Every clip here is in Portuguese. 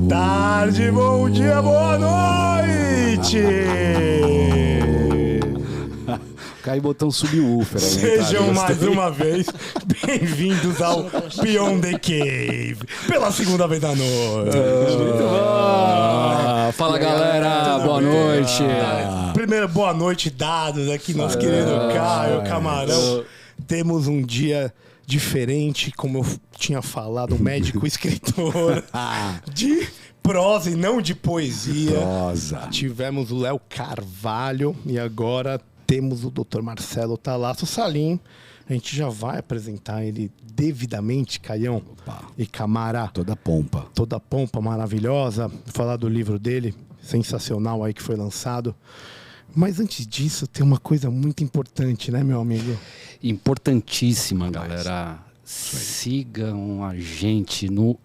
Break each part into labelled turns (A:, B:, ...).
A: tarde, bom dia, boa noite!
B: Cai botão subwoofer.
A: Sejam mais uma vez bem-vindos ao Beyond the Cave, pela segunda vez da noite.
B: Fala galera, boa noite.
A: Primeiro, boa noite dados aqui, nosso querido Caio Camarão. Temos um dia diferente, como eu tinha falado, médico escritor de prosa e não de poesia.
B: Prosa.
A: Tivemos o Léo Carvalho e agora temos o Dr. Marcelo Talasso Salim. A gente já vai apresentar ele devidamente, Caião.
B: Opa.
A: E Camará.
B: Toda pompa.
A: Toda pompa maravilhosa. Falar do livro dele, sensacional aí que foi lançado. Mas antes disso, tem uma coisa muito importante, né, meu amigo?
C: Importantíssima, galera. Sigam a gente no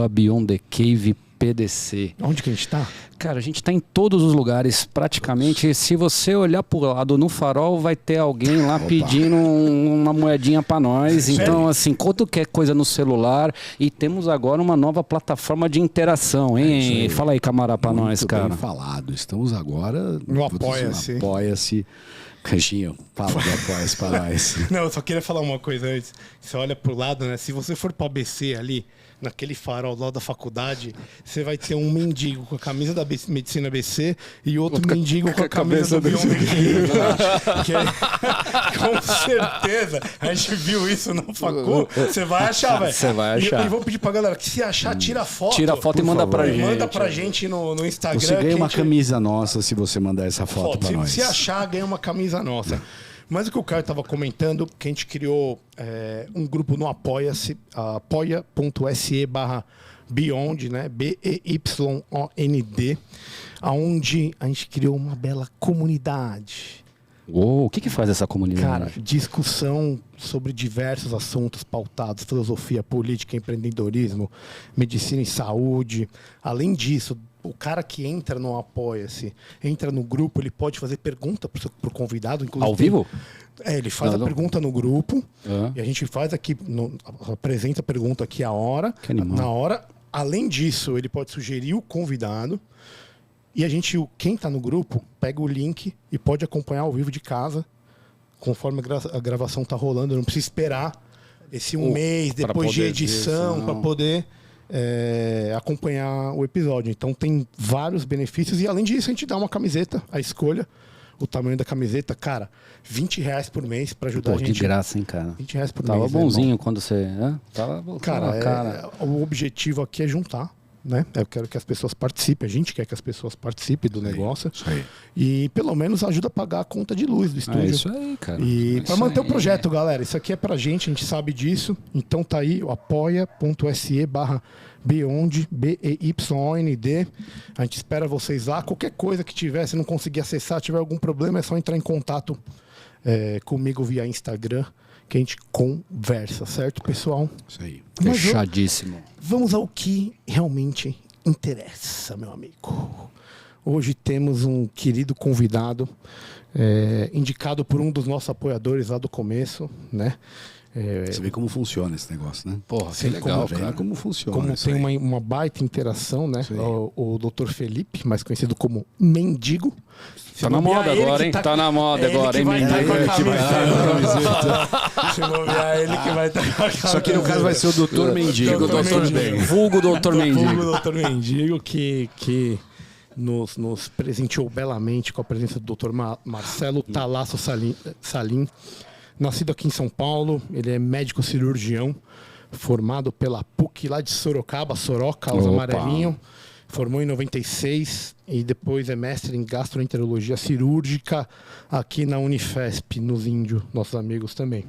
C: @BeyondTheCavePDC.
A: Onde que a gente tá?
C: Cara, a gente tá em todos os lugares, praticamente. Se você olhar pro lado no farol, vai ter alguém lá pedindo uma moedinha pra nós. Então, assim, qualquer coisa no celular. E temos agora uma nova plataforma de interação, hein? Fala aí, camarada, pra
B: Muito
C: nós, cara.
B: bem falado. Estamos agora
A: No Apoia-se.
B: Apoia-se. Caixinha, fala do Apoia-se pra nós.
A: Não, eu só queria falar uma coisa antes. Você olha pro lado, né? Se você for pro ABC ali, naquele farol lá da faculdade, você vai ter um mendigo com a camisa da Medicina ABC e outro mendigo com a camisa do Beyond the Cave. Com certeza, a gente viu isso na facu. Você vai achar, velho.
C: Você vai achar.
A: E vou pedir pra galera que se achar, tira foto.
C: Tira a foto e manda pra gente.
A: Manda pra gente no Instagram.
B: Você ganha uma
A: que a gente...
B: camisa nossa se você mandar essa foto pra nós.
A: Se achar, ganha uma camisa nossa. Mas o que o Caio estava comentando, que a gente criou um grupo no Apoia-se, apoia.se/Beyond, né? BEYOND, onde a gente criou uma bela comunidade.
C: Uou, o que faz essa comunidade?
A: Cara, discussão sobre diversos assuntos pautados, filosofia, política, empreendedorismo, medicina e saúde. Além disso, o cara que entra no Apoia-se, entra no grupo, ele pode fazer pergunta pro convidado. Inclusive,
C: ao vivo?
A: Ele faz a pergunta no grupo e a gente faz aqui, apresenta a pergunta aqui na hora. Além disso, ele pode sugerir o convidado. E quem está no grupo, pega o link e pode acompanhar ao vivo de casa, conforme a gravação está rolando. Não precisa esperar esse mês depois de edição para poder acompanhar o episódio. Então tem vários benefícios. E além disso, a gente dá uma camiseta, a escolha, o tamanho da camiseta, cara, R$20 por mês para ajudar a gente.
C: De graça, hein, cara.
A: R$20 por
C: mês. Tava bonzinho quando você...
A: Tava cara, o objetivo aqui é juntar. Né? Eu quero que as pessoas participem, a gente quer que as pessoas participem do negócio.
B: Isso aí.
A: E pelo menos ajuda a pagar a conta de luz do estúdio.
C: É isso aí, cara.
A: E para manter o projeto, galera, isso aqui é pra gente, a gente sabe disso. Então tá aí o apoia.se/Beyond, BEYOND. A gente espera vocês lá. Qualquer coisa que tiver, se não conseguir acessar, tiver algum problema, é só entrar em contato comigo via Instagram, que a gente conversa, certo, pessoal?
B: Isso aí.
C: Fechadíssimo.
A: Vamos ao que realmente interessa, meu amigo. Hoje temos um querido convidado, indicado por um dos nossos apoiadores lá do começo, né?
B: Você vê como funciona esse negócio, né?
C: Porra, que legal,
B: cara. Como funciona.
A: Como tem uma baita interação, né? O Dr. Felipe, mais conhecido como Mendigo.
C: Tá na moda agora, hein? Tá na moda agora, hein, Mendigo?
A: Se bobear, ele que vai estar com a camiseta.
B: Só que no caso vai ser o Dr. Mendigo.
C: Vulgo Dr. Mendigo.
A: Vulgo Dr. Mendigo, que nos presenteou belamente com a presença do Dr. Marcelo Talasso Salim. Nascido aqui em São Paulo, ele é médico cirurgião, formado pela PUC lá de Sorocaba, Soroca, os amarelinhos. Formou em 96 e depois é mestre em gastroenterologia cirúrgica aqui na Unifesp, nos Índios, nossos amigos também.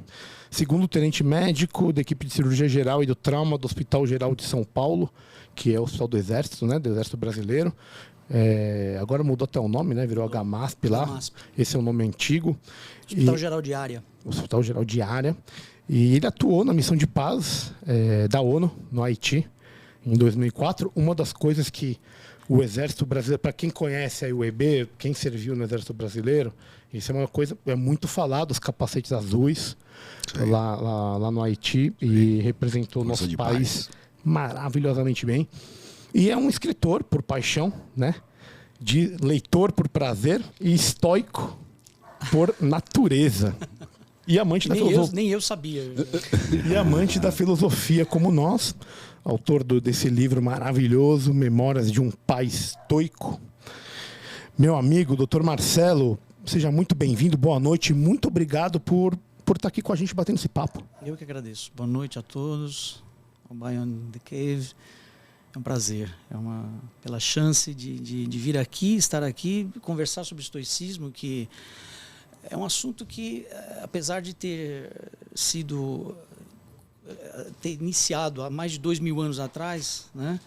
A: Segundo tenente médico da equipe de cirurgia geral e do trauma do Hospital Geral de São Paulo, que é o Hospital do Exército, né, do Exército Brasileiro. Agora mudou até o nome, né? Virou HMASP lá. HMASP. Esse é o nome antigo.
D: Hospital Geral de Área.
A: Hospital Geral de Área. E ele atuou na missão de paz da ONU, no Haiti, em 2004. Uma das coisas que o Exército Brasileiro, para quem conhece aí o EB, quem serviu no Exército Brasileiro, isso é uma coisa, é muito falado, os capacetes azuis lá no Haiti, e representou o nosso país maravilhosamente bem. E é um escritor por paixão, né? De leitor por prazer e estoico por natureza. E amante da filosofia.
D: Nem eu sabia.
A: E amante da filosofia como nós, autor desse livro maravilhoso, Memórias de um Pai Estoico. Meu amigo, Dr. Marcelo, seja muito bem-vindo, boa noite, muito obrigado por estar aqui com a gente batendo esse papo.
D: Eu que agradeço. Boa noite a todos. O Beyond the Cave. É um prazer. Pela chance de vir aqui, estar aqui, conversar sobre estoicismo, que é um assunto que, apesar de ter iniciado há mais de 2000 anos atrás, né?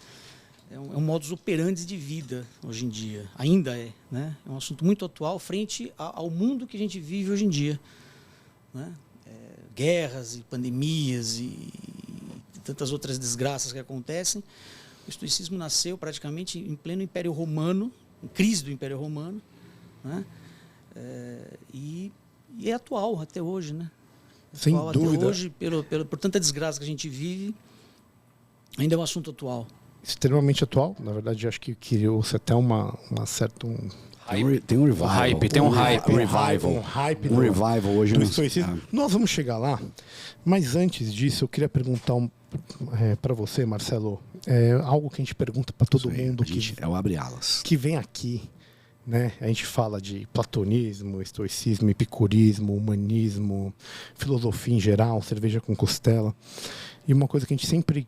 D: É um modus operandi de vida hoje em dia. Ainda é, né? É um assunto muito atual frente ao mundo que a gente vive hoje em dia, né? Guerras e pandemias e tantas outras desgraças que acontecem. O estoicismo nasceu praticamente em pleno Império Romano, em crise do Império Romano, né? E é atual até hoje, né?
A: Sem dúvida.
D: Até hoje, por tanta desgraça que a gente vive, ainda é um assunto atual.
A: Extremamente atual. Na verdade, acho que criou-se até uma certa...
B: Tem um revival.
C: Tem um hype.
B: Um revival hoje
A: do estoicismo. Nós vamos chegar lá, mas antes disso, eu queria perguntar para você, Marcelo, algo que a gente pergunta para todo mundo
B: é o abre alas.
A: que vem aqui, né? A gente fala de platonismo, estoicismo, epicurismo, humanismo, filosofia em geral, cerveja com costela. E uma coisa que a gente sempre...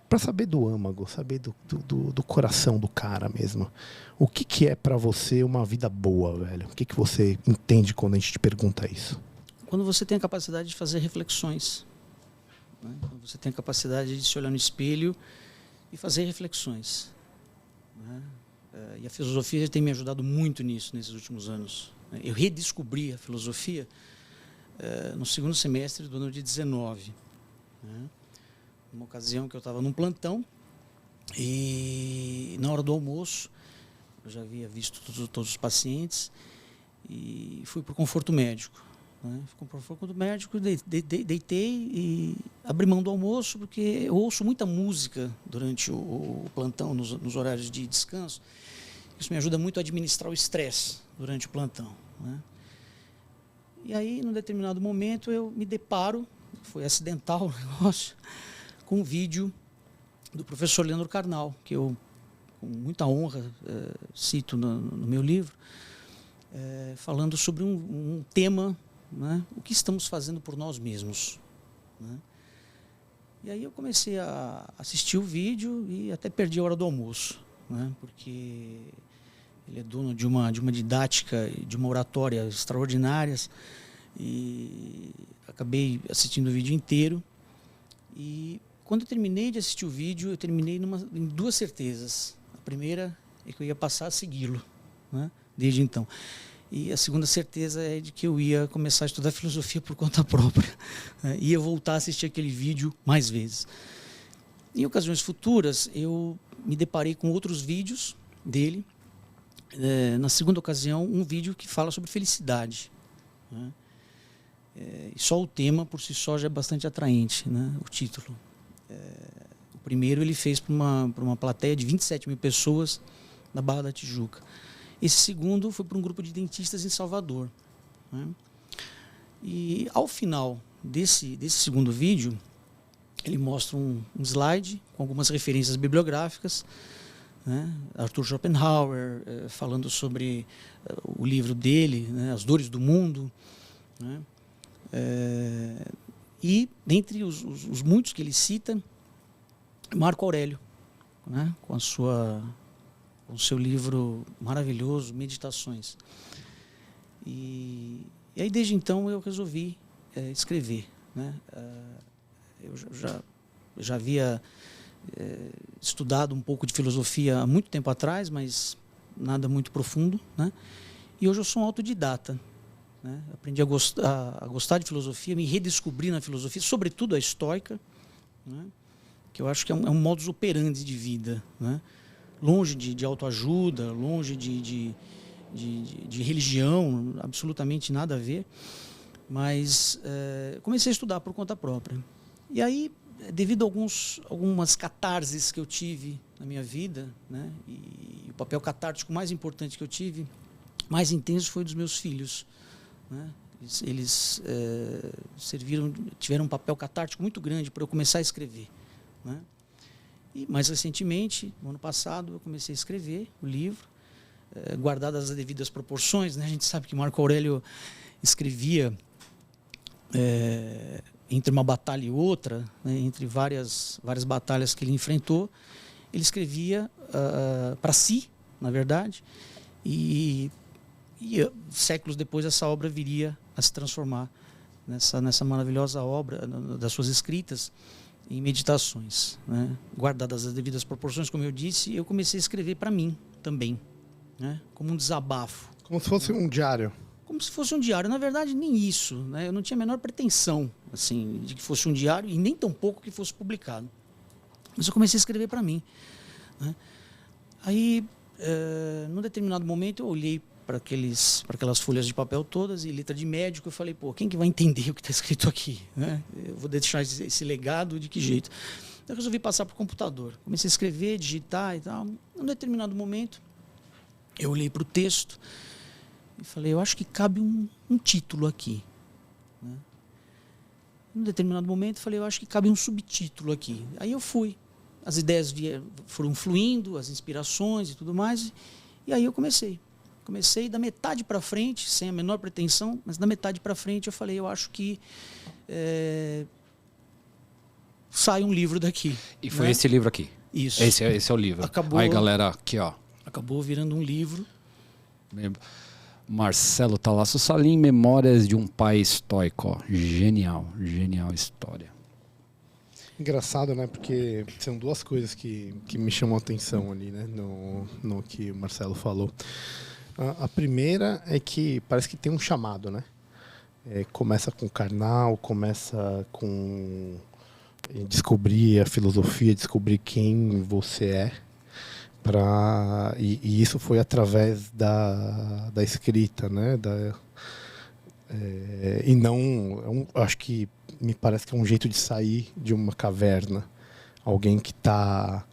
A: Para saber do âmago, saber do coração do cara mesmo. O que é para você uma vida boa, velho? O que você entende quando a gente te pergunta isso?
D: Quando você tem a capacidade de fazer reflexões, né? Quando você tem a capacidade de se olhar no espelho e fazer reflexões, né? E a filosofia tem me ajudado muito nisso nesses últimos anos. Eu redescobri a filosofia no segundo semestre do ano de 19, né? Uma ocasião que eu estava num plantão e na hora do almoço eu já havia visto todos os pacientes e fui para o conforto médico, né? Fui para o conforto médico, deitei e abri mão do almoço porque eu ouço muita música durante o plantão, nos horários de descanso. Isso me ajuda muito a administrar o estresse durante o plantão, né? E aí, num determinado momento, eu me deparo, foi acidental o negócio, com um vídeo do professor Leandro Carnal, que eu, com muita honra, cito no meu livro, falando sobre um tema, né? O que estamos fazendo por nós mesmos, né? E aí eu comecei a assistir o vídeo e até perdi a hora do almoço, né? Porque ele é dono de uma didática, de uma oratória extraordinárias, e acabei assistindo o vídeo inteiro. E quando eu terminei de assistir o vídeo, eu terminei em duas certezas. A primeira é que eu ia passar a segui-lo, né? Desde então. E a segunda certeza é de que eu ia começar a estudar filosofia por conta própria, né? Ia voltar a assistir aquele vídeo mais vezes. Em ocasiões futuras, eu me deparei com outros vídeos dele. Na segunda ocasião, um vídeo que fala sobre felicidade, né? Só o tema, por si só, já é bastante atraente, né? O título. O primeiro ele fez para uma plateia de 27 mil pessoas na Barra da Tijuca. Esse segundo foi para um grupo de dentistas em Salvador, né? E ao final desse segundo vídeo, ele mostra um slide com algumas referências bibliográficas, né? Arthur Schopenhauer falando sobre o livro dele, né? As Dores do Mundo, né? E, dentre os muitos que ele cita, Marco Aurélio, né? Com o seu livro maravilhoso, Meditações. E aí, desde então, eu resolvi escrever, né? Eu já havia estudado um pouco de filosofia há muito tempo atrás, mas nada muito profundo, né? E hoje eu sou um autodidata, né? Aprendi a gostar de filosofia, me redescobri na filosofia, sobretudo a estoica, né? Que eu acho que é um modus operandi de vida, né? Longe de autoajuda, longe de religião, absolutamente nada a ver, mas comecei a estudar por conta própria. E aí devido a algumas catarses que eu tive na minha vida, né? E o papel catártico mais importante que eu tive, mais intenso, foi dos meus filhos, né? Eles tiveram um papel catártico muito grande para eu começar a escrever, né? E mais recentemente, no ano passado, eu comecei a escrever o livro, guardadas as devidas proporções, né? A gente sabe que Marco Aurélio escrevia entre uma batalha e outra, né? Entre várias batalhas que ele enfrentou, ele escrevia para si, na verdade, e séculos depois essa obra viria a se transformar nessa maravilhosa obra das suas escritas em meditações, né? Guardadas as devidas proporções, como eu disse, eu comecei a escrever para mim também, né? Como um desabafo.
A: Como se fosse um diário.
D: Como se fosse um diário. Na verdade, nem isso, né? Eu não tinha a menor pretensão assim, de que fosse um diário e nem tampouco que fosse publicado. Mas eu comecei a escrever para mim, né? Aí, num determinado momento, eu olhei para aquelas folhas de papel todas e letra de médico, eu falei, pô, quem que vai entender o que está escrito aqui, né? Eu vou deixar esse legado de que jeito? Eu resolvi passar para o computador. Comecei a escrever, digitar e tal. Num determinado momento, eu olhei para o texto e falei, eu acho que cabe um título aqui, né? Num determinado momento, eu falei, eu acho que cabe um subtítulo aqui. Aí eu fui. As ideias foram fluindo, as inspirações e tudo mais, e aí eu comecei da metade para frente, sem a menor pretensão, mas da metade para frente eu falei, eu acho que sai um livro daqui.
C: E foi,
D: né?
C: Esse livro aqui.
D: Isso.
C: Esse é o livro.
D: Acabou,
C: aí, galera, aqui, ó.
D: Acabou virando um livro.
C: Marcelo Talasso Salim, Memórias de um Pai Estoico. Ó. Genial história.
A: Engraçado, né? Porque são duas coisas que me chamam a atenção ali, né? No que o Marcelo falou. A primeira é que parece que tem um chamado, né? Começa com o carnal, começa com descobrir a filosofia, descobrir quem você é. E isso foi através da escrita, né? E não... acho que me parece que é um jeito de sair de uma caverna. Alguém que está,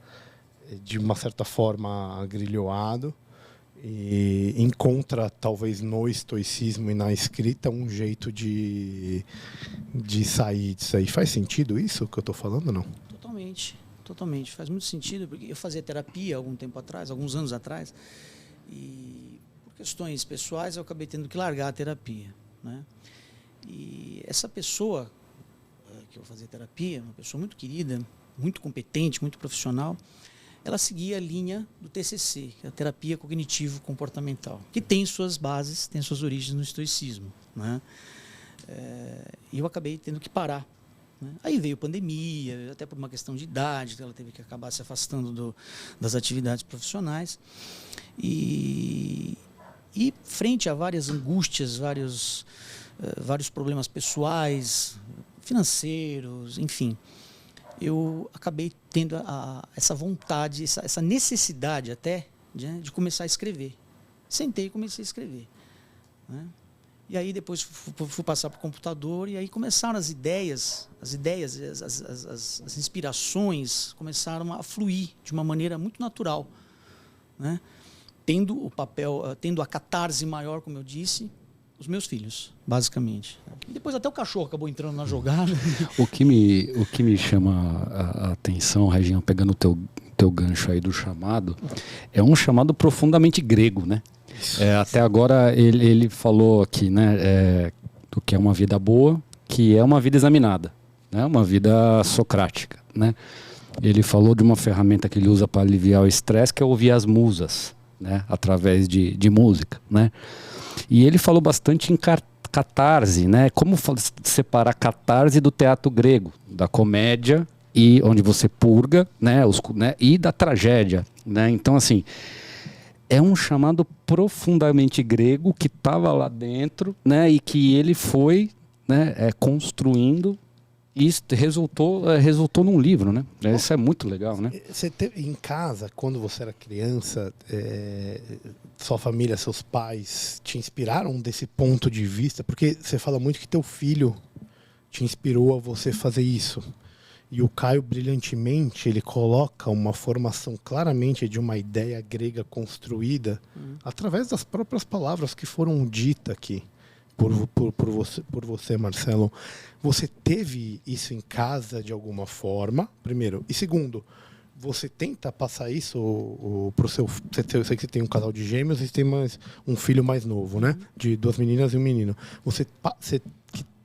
A: de uma certa forma, agrilhoado e encontra, talvez, no estoicismo e na escrita, um jeito de sair disso aí. Faz sentido isso que eu estou falando, não?
D: Totalmente. Faz muito sentido, porque eu fazia terapia alguns anos atrás, e por questões pessoais eu acabei tendo que largar a terapia, né? E essa pessoa que eu fazia terapia, uma pessoa muito querida, muito competente, muito profissional, ela seguia a linha do TCC, que é a terapia cognitivo-comportamental, que tem suas bases, tem suas origens no estoicismo, né? E eu acabei tendo que parar, né? Aí veio pandemia, até por uma questão de idade, ela teve que acabar se afastando das atividades profissionais. E frente a várias angústias, vários problemas pessoais, financeiros, enfim, eu acabei tendo essa vontade, essa necessidade até de começar a escrever. Sentei e comecei a escrever, né? E aí depois fui passar para o computador e aí começaram as ideias, as inspirações começaram a fluir de uma maneira muito natural, né? Tendo a catarse maior, como eu disse, os meus filhos, basicamente. E depois até o cachorro acabou entrando na jogada.
C: O que me chama a atenção, Reginho, pegando o teu gancho aí do chamado, é um chamado profundamente grego, né? Até agora ele falou aqui, né, do que é uma vida boa, que é uma vida examinada, né, uma vida socrática, né? Ele falou de uma ferramenta que ele usa para aliviar o estresse, que é ouvir as musas, né, através de música, né? E ele falou bastante em catarse, né? Como separar catarse do teatro grego, da comédia, e onde você purga, né, e da tragédia, né? Então, assim, é um chamado profundamente grego que estava lá dentro, né, e que ele foi, né, construindo e resultou num livro, né? Isso é muito legal, né?
A: Você teve em casa, quando você era criança, sua família, seus pais te inspiraram desse ponto de vista? Porque você fala muito que teu filho te inspirou a você fazer isso. E o Caio, brilhantemente, ele coloca uma formação claramente de uma ideia grega construída através das próprias palavras que foram ditas aqui por você, Marcelo. Você teve isso em casa de alguma forma, primeiro. E segundo, você tenta passar isso para o seu... Eu sei que você tem um casal de gêmeos e tem um filho mais novo, né? De 2 meninas e um menino. Você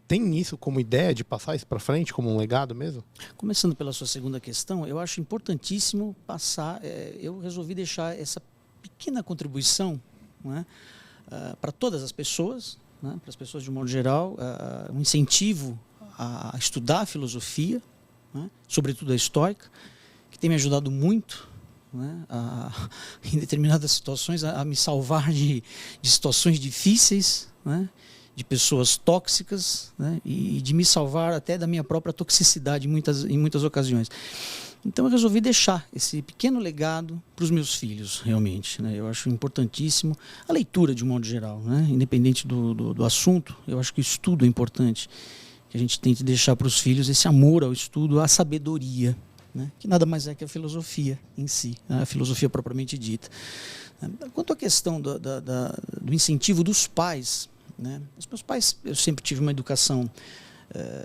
A: tem isso como ideia de passar isso para frente, como um legado mesmo?
D: Começando pela sua segunda questão, eu acho importantíssimo passar... eu resolvi deixar essa pequena contribuição, né, para todas as pessoas, né, para as pessoas de um modo geral, um incentivo a estudar a filosofia, né, sobretudo a estoica, que tem me ajudado muito, né, em determinadas situações, a me salvar de situações difíceis, né, de pessoas tóxicas, né, e de me salvar até da minha própria toxicidade em muitas ocasiões. Então eu resolvi deixar esse pequeno legado para os meus filhos, realmente, né? Eu acho importantíssimo a leitura de um modo geral, né? Independente do assunto, eu acho que o estudo é importante, que a gente tente deixar para os filhos esse amor ao estudo, à sabedoria, né? Que nada mais é que a filosofia em si, né? A filosofia propriamente dita. Quanto à questão do incentivo dos pais, né? Os meus pais, eu sempre tive uma educação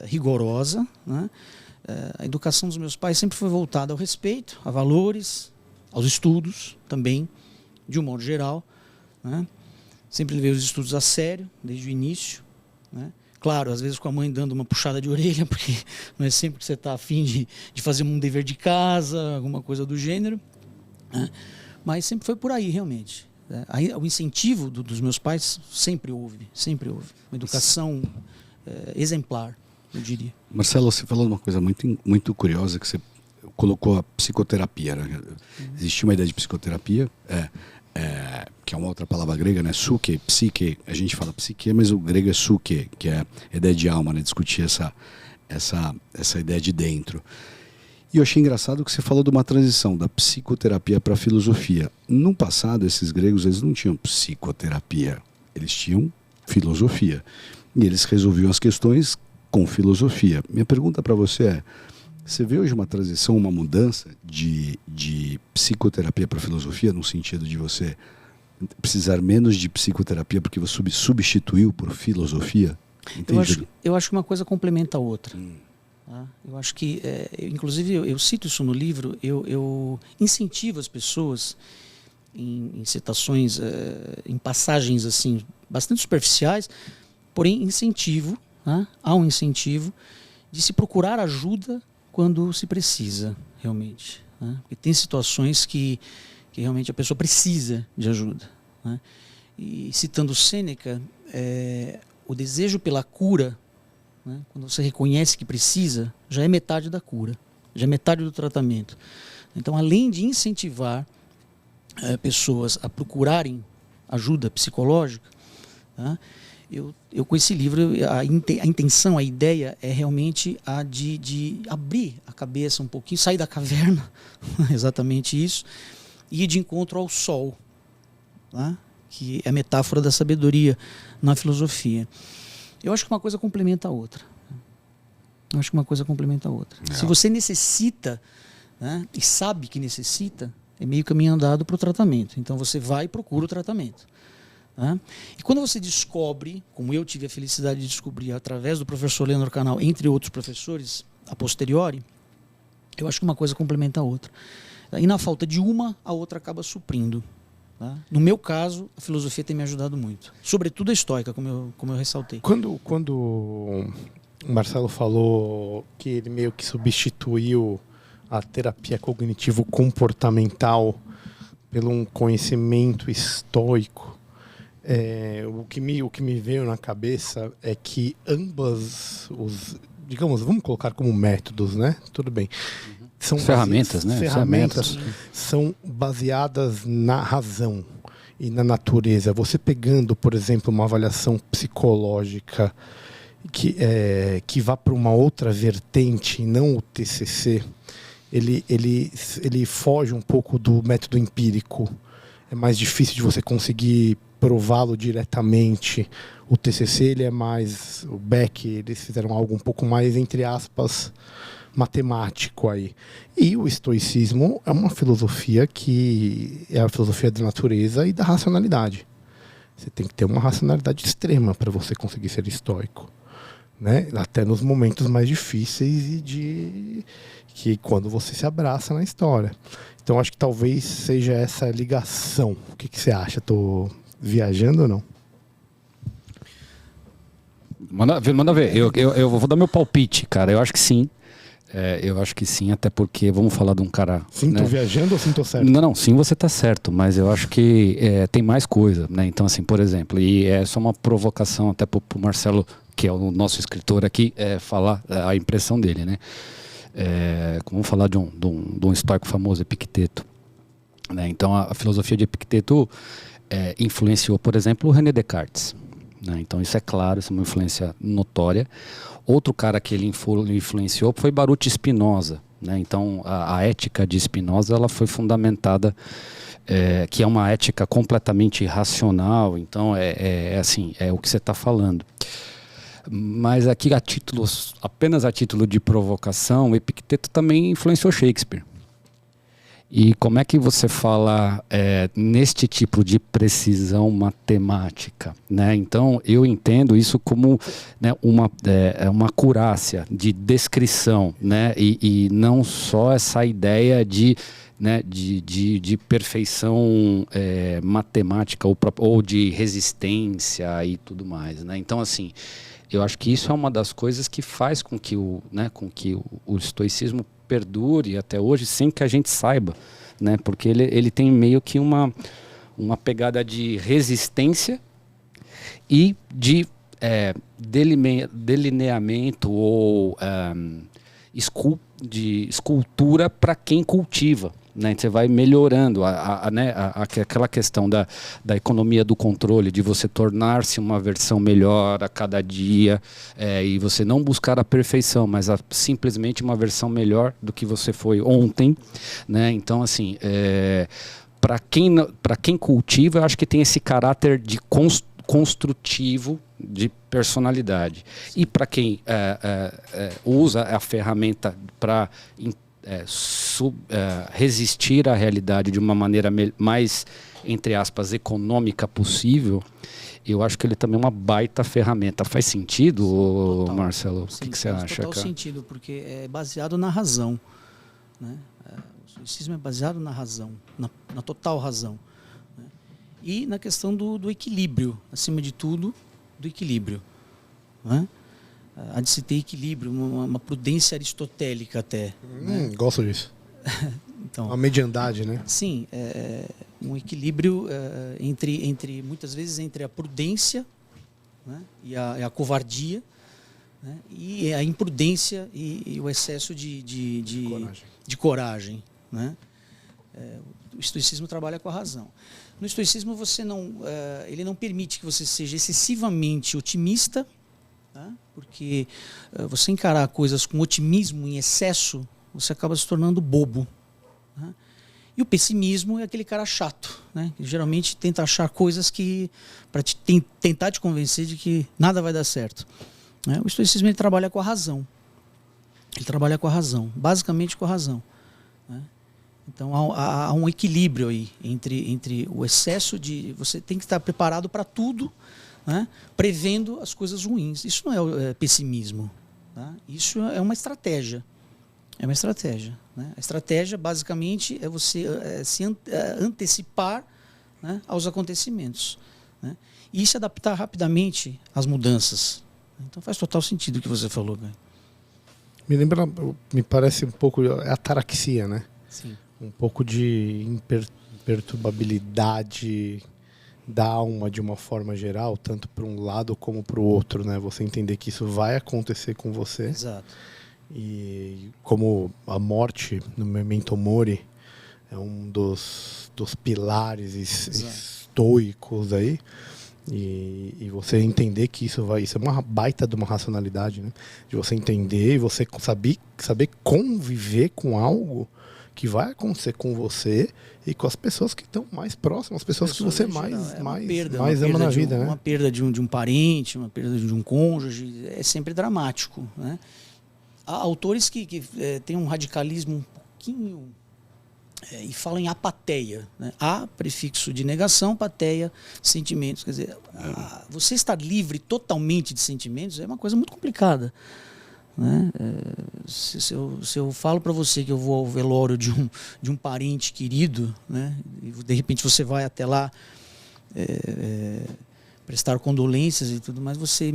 D: rigorosa, né? A educação dos meus pais sempre foi voltada ao respeito, a valores, aos estudos também, de um modo geral, né? Sempre levei os estudos a sério, desde o início, né? Claro, às vezes com a mãe dando uma puxada de orelha, porque não é sempre que você está a fim de fazer um dever de casa, alguma coisa do gênero, né? Mas sempre foi por aí, realmente. O incentivo dos meus pais sempre houve. Uma educação exemplar, eu diria.
B: Marcelo, você falou uma coisa muito curiosa, que você colocou a psicoterapia, né? Existe uma ideia de psicoterapia, que é uma outra palavra grega, né? Suke, psique, a gente fala psique, mas o grego é suke, que é a ideia de alma, né? Discutir essa ideia de dentro. E eu achei engraçado que você falou de uma transição da psicoterapia para a filosofia. No passado, esses gregos, eles não tinham psicoterapia, eles tinham filosofia. E eles resolviam as questões com filosofia. Minha pergunta para você é, você vê hoje uma transição, uma mudança de psicoterapia para filosofia, no sentido de você precisar menos de psicoterapia porque você substituiu por filosofia?
D: Eu acho que uma coisa complementa a outra. Eu acho que, inclusive eu cito isso no livro, eu incentivo as pessoas em citações, em passagens assim, bastante superficiais, porém incentivo, né? Há um incentivo de se procurar ajuda quando se precisa, realmente, né? Porque tem situações que realmente a pessoa precisa de ajuda, né? E citando Sêneca, o desejo pela cura, né? Quando você reconhece que precisa, já é metade da cura, já é metade do tratamento. Então, além de incentivar pessoas a procurarem ajuda psicológica, tá? Eu com esse livro, a intenção, a ideia é realmente a de abrir a cabeça um pouquinho, sair da caverna, exatamente isso, e ir de encontro ao sol, tá? Que é a metáfora da sabedoria na filosofia. Eu acho que uma coisa complementa a outra. Se você necessita, né, e sabe que necessita, é meio caminho andado para o tratamento. Então você vai e procura o tratamento. Né? E quando você descobre, como eu tive a felicidade de descobrir através do professor Leonor Canal, entre outros professores, a posteriori, eu acho que uma coisa complementa a outra. E na falta de uma, a outra acaba suprindo. Tá? No meu caso, a filosofia tem me ajudado muito. Sobretudo a estoica, como eu ressaltei.
A: Quando o Marcelo falou que ele meio que substituiu a terapia cognitivo-comportamental pelo um conhecimento estoico, o que me veio na cabeça é que ambas digamos, vamos colocar como métodos, né? Tudo bem. São
C: ferramentas, né?
A: Ferramentas são baseadas na razão e na natureza. Você pegando, por exemplo, uma avaliação psicológica que vá para uma outra vertente, não o TCC, ele foge um pouco do método empírico. É mais difícil de você conseguir prová-lo diretamente. O TCC, ele é mais... O Beck, eles fizeram algo um pouco mais, entre aspas, matemático aí. E o estoicismo é uma filosofia que é a filosofia da natureza e da racionalidade. Você tem que ter uma racionalidade extrema para você conseguir ser estoico, né? Até nos momentos mais difíceis e que quando você se abraça na história. Então acho que talvez seja essa ligação. O que você acha? Tô viajando ou não?
C: Manda ver. Eu vou dar meu palpite, cara. Eu acho que sim. Eu acho que sim, até porque vamos falar de um cara.
A: Sim, tô viajando ou sim, tô certo?
C: Não, sim, você tá certo, mas eu acho que tem mais coisa, né? Então, assim, por exemplo, e é só uma provocação até pro Marcelo, que é o nosso escritor aqui, falar a impressão dele, né? Vamos falar de um estoico famoso, Epicteto. Né? Então, a filosofia de Epicteto influenciou, por exemplo, o René Descartes. Né? Então, isso é claro, isso é uma influência notória. Outro cara que ele influenciou foi Baruch Spinoza. Né? Então, a ética de Spinoza ela foi fundamentada, que é uma ética completamente racional. Então, assim, é o que você está falando. Mas aqui, apenas a título de provocação, Epicteto também influenciou Shakespeare. E como é que você fala neste tipo de precisão matemática? Né? Então, eu entendo isso como, né, uma acurácia de descrição, né? E não só essa ideia de perfeição matemática ou de resistência e tudo mais. Né? Então, assim, eu acho que isso é uma das coisas que faz com que o estoicismo perdure até hoje sem que a gente saiba, né? Porque ele tem meio que uma pegada de resistência e de delineamento ou de escultura para quem cultiva. Né? Você vai melhorando aquela questão da economia do controle, de você tornar-se uma versão melhor a cada dia, e você não buscar a perfeição, mas simplesmente uma versão melhor do que você foi ontem. Né? Então, assim, para quem cultiva, eu acho que tem esse caráter de construtivo de personalidade. E para quem usa a ferramenta para resistir à realidade de uma maneira mais, entre aspas, econômica possível, eu acho que ele também é uma baita ferramenta. Faz sentido, total, Marcelo? O que você acha?
D: Faz total sentido, porque é baseado na razão. Né? O estoicismo é baseado na razão, na total razão. Né? E na questão do equilíbrio, acima de tudo, do equilíbrio. Né? Há de se ter equilíbrio, uma prudência aristotélica até. Né?
A: Gosto disso.
D: Então,
A: uma mediandade, né?
D: Sim, um equilíbrio entre muitas vezes entre a prudência, né, e a covardia, né, e a imprudência e o excesso de coragem. Né? O estoicismo trabalha com a razão. No estoicismo ele não permite que você seja excessivamente otimista, tá? Porque você encarar coisas com otimismo em excesso, você acaba se tornando bobo. Né? E o pessimismo é aquele cara chato, né? Que geralmente tenta achar coisas para tentar te convencer de que nada vai dar certo. Né? O estoicismo ele trabalha com a razão. Ele trabalha com a razão, basicamente com a razão. Né? Então há um equilíbrio aí entre o excesso de... Você tem que estar preparado para tudo, né? Prevendo as coisas ruins. Isso não é pessimismo. Tá? Isso é uma estratégia. É uma estratégia. Né? A estratégia, basicamente, é você se antecipar, né, aos acontecimentos. Né? E se adaptar rapidamente às mudanças. Então faz total sentido o que você falou. Né?
A: Me parece um pouco a ataraxia, né?
D: Sim.
A: Um pouco de imperturbabilidade da alma de uma forma geral, tanto para um lado como para o outro, né? Você entender que isso vai acontecer com você.
D: Exato.
A: E como a morte no Memento Mori é um dos pilares estoicos aí, e você entender que isso é uma baita de uma racionalidade, né? De você entender e você saber conviver com algo que vai acontecer com você e com as pessoas que estão mais próximas, as pessoas que você mais ama na vida, né?
D: Uma perda de um parente, uma perda de um cônjuge, é sempre dramático, né? há autores que têm um radicalismo um pouquinho e falam em apateia, né? A, prefixo de negação, pateia, sentimentos. Quer dizer, você estar livre totalmente de sentimentos é uma coisa muito complicada, né? Se eu falo para você que eu vou ao velório de um parente querido, né? E de repente você vai até lá prestar condolências e tudo mais, você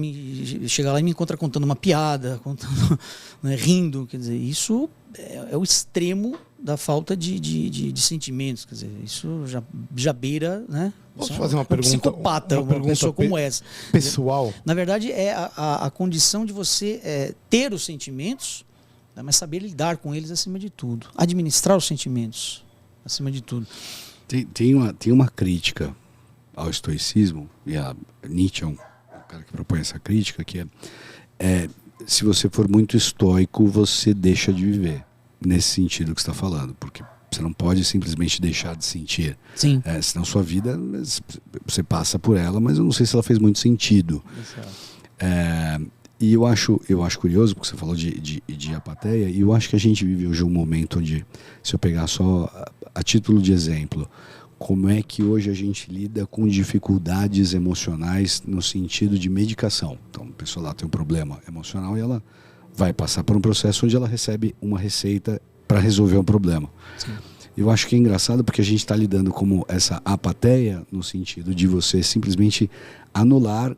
D: chega lá e me encontra contando uma piada, contando, né, rindo, quer dizer, isso é o extremo da falta de sentimentos, quer dizer, isso já beira, né?
A: Posso fazer uma pergunta?
D: Psicopata, uma pessoa como essa.
A: Pessoal.
D: Na verdade, é a condição de você ter os sentimentos, né, mas saber lidar com eles acima de tudo. Administrar os sentimentos acima de tudo.
B: Tem uma crítica ao estoicismo, e a Nietzsche é um cara que propõe essa crítica, que se você for muito estoico, você deixa de viver, nesse sentido que você está falando, porque você não pode simplesmente deixar de sentir.
D: Sim.
B: Senão sua vida, você passa por ela, mas eu não sei se ela fez muito sentido. E eu acho curioso, porque você falou de apateia, e eu acho que a gente vive hoje um momento onde, se eu pegar só a título de exemplo, como é que hoje a gente lida com dificuldades emocionais no sentido de medicação. Então, a pessoa lá tem um problema emocional e ela vai passar por um processo onde ela recebe uma receita para resolver um problema.
D: Sim.
B: Eu acho que é engraçado porque a gente está lidando com essa apateia no sentido de você simplesmente anular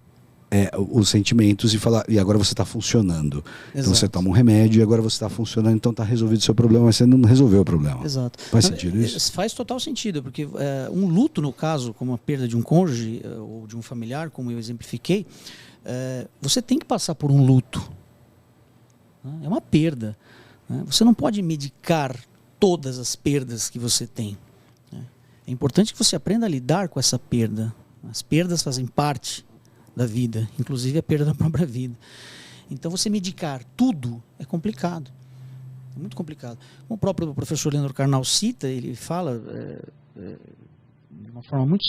B: os sentimentos e falar, e agora você está funcionando. Exato. Então você toma um remédio e agora você está funcionando, então está resolvido o seu problema, mas você não resolveu o problema.
D: Exato.
B: Faz sentido isso?
D: Faz total sentido, porque um luto, no caso, como a perda de um cônjuge ou de um familiar, como eu exemplifiquei, você tem que passar por um luto. Né? É uma perda. Né? Você não pode medicar todas as perdas que você tem. Né? É importante que você aprenda a lidar com essa perda. As perdas fazem parte da vida, inclusive a perda da própria vida. Então você medicar tudo é complicado, é muito complicado. Como o próprio professor Leandro Carnal cita, ele fala de uma forma muito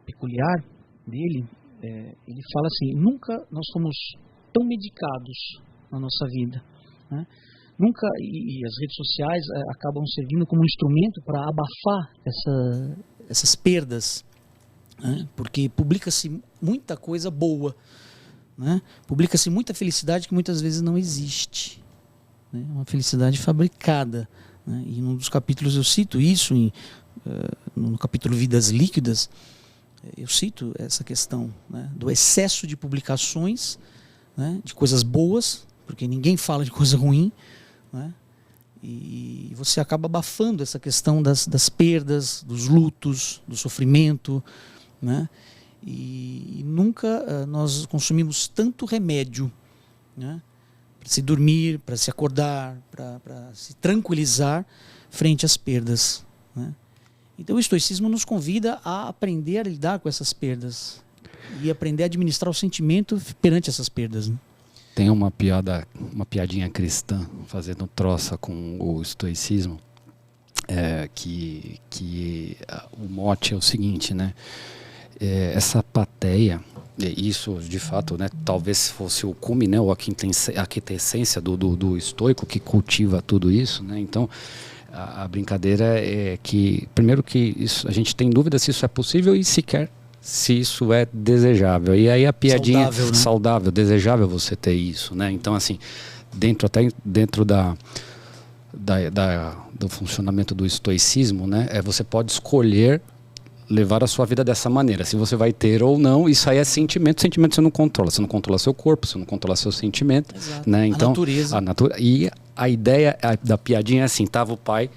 D: peculiar dele, ele fala assim, nunca nós fomos tão medicados na nossa vida, né? Nunca, e as redes sociais acabam servindo como um instrumento para abafar essas perdas, né? Porque publica-se muita coisa boa, né? Publica-se muita felicidade que muitas vezes não existe, né? Uma felicidade fabricada, né? E num dos capítulos eu cito isso, no capítulo Vidas Líquidas, eu cito essa questão, né? Do excesso de publicações, né? De coisas boas, porque ninguém fala de coisa ruim, né? E você acaba abafando essa questão das perdas, dos lutos, do sofrimento, né? E nunca nós consumimos tanto remédio, né? Para se dormir, para se acordar, para se tranquilizar frente às perdas, né? Então o estoicismo nos convida a aprender a lidar com essas perdas e aprender a administrar o sentimento perante essas perdas, né?
C: Tem uma piadinha cristã fazendo troça com o estoicismo, que o mote é o seguinte, né? Essa apateia, isso de fato, né, talvez fosse o cume, né, ou a quintessência do estoico que cultiva tudo isso, né? Então a brincadeira é que, primeiro, que isso, a gente tem dúvida se isso é possível e sequer se isso é desejável. E aí a piadinha
D: saudável, né?
C: Saudável, desejável você ter isso, né? Então, assim, dentro do funcionamento do estoicismo, né, você pode escolher levar a sua vida dessa maneira. Se você vai ter ou não, isso aí é sentimento. Sentimento você não controla. Você não controla seu corpo, você não controla seu sentimento.
D: Exato.
C: Né? Então,
D: a natureza.
C: E a ideia da piadinha é assim, tava o pai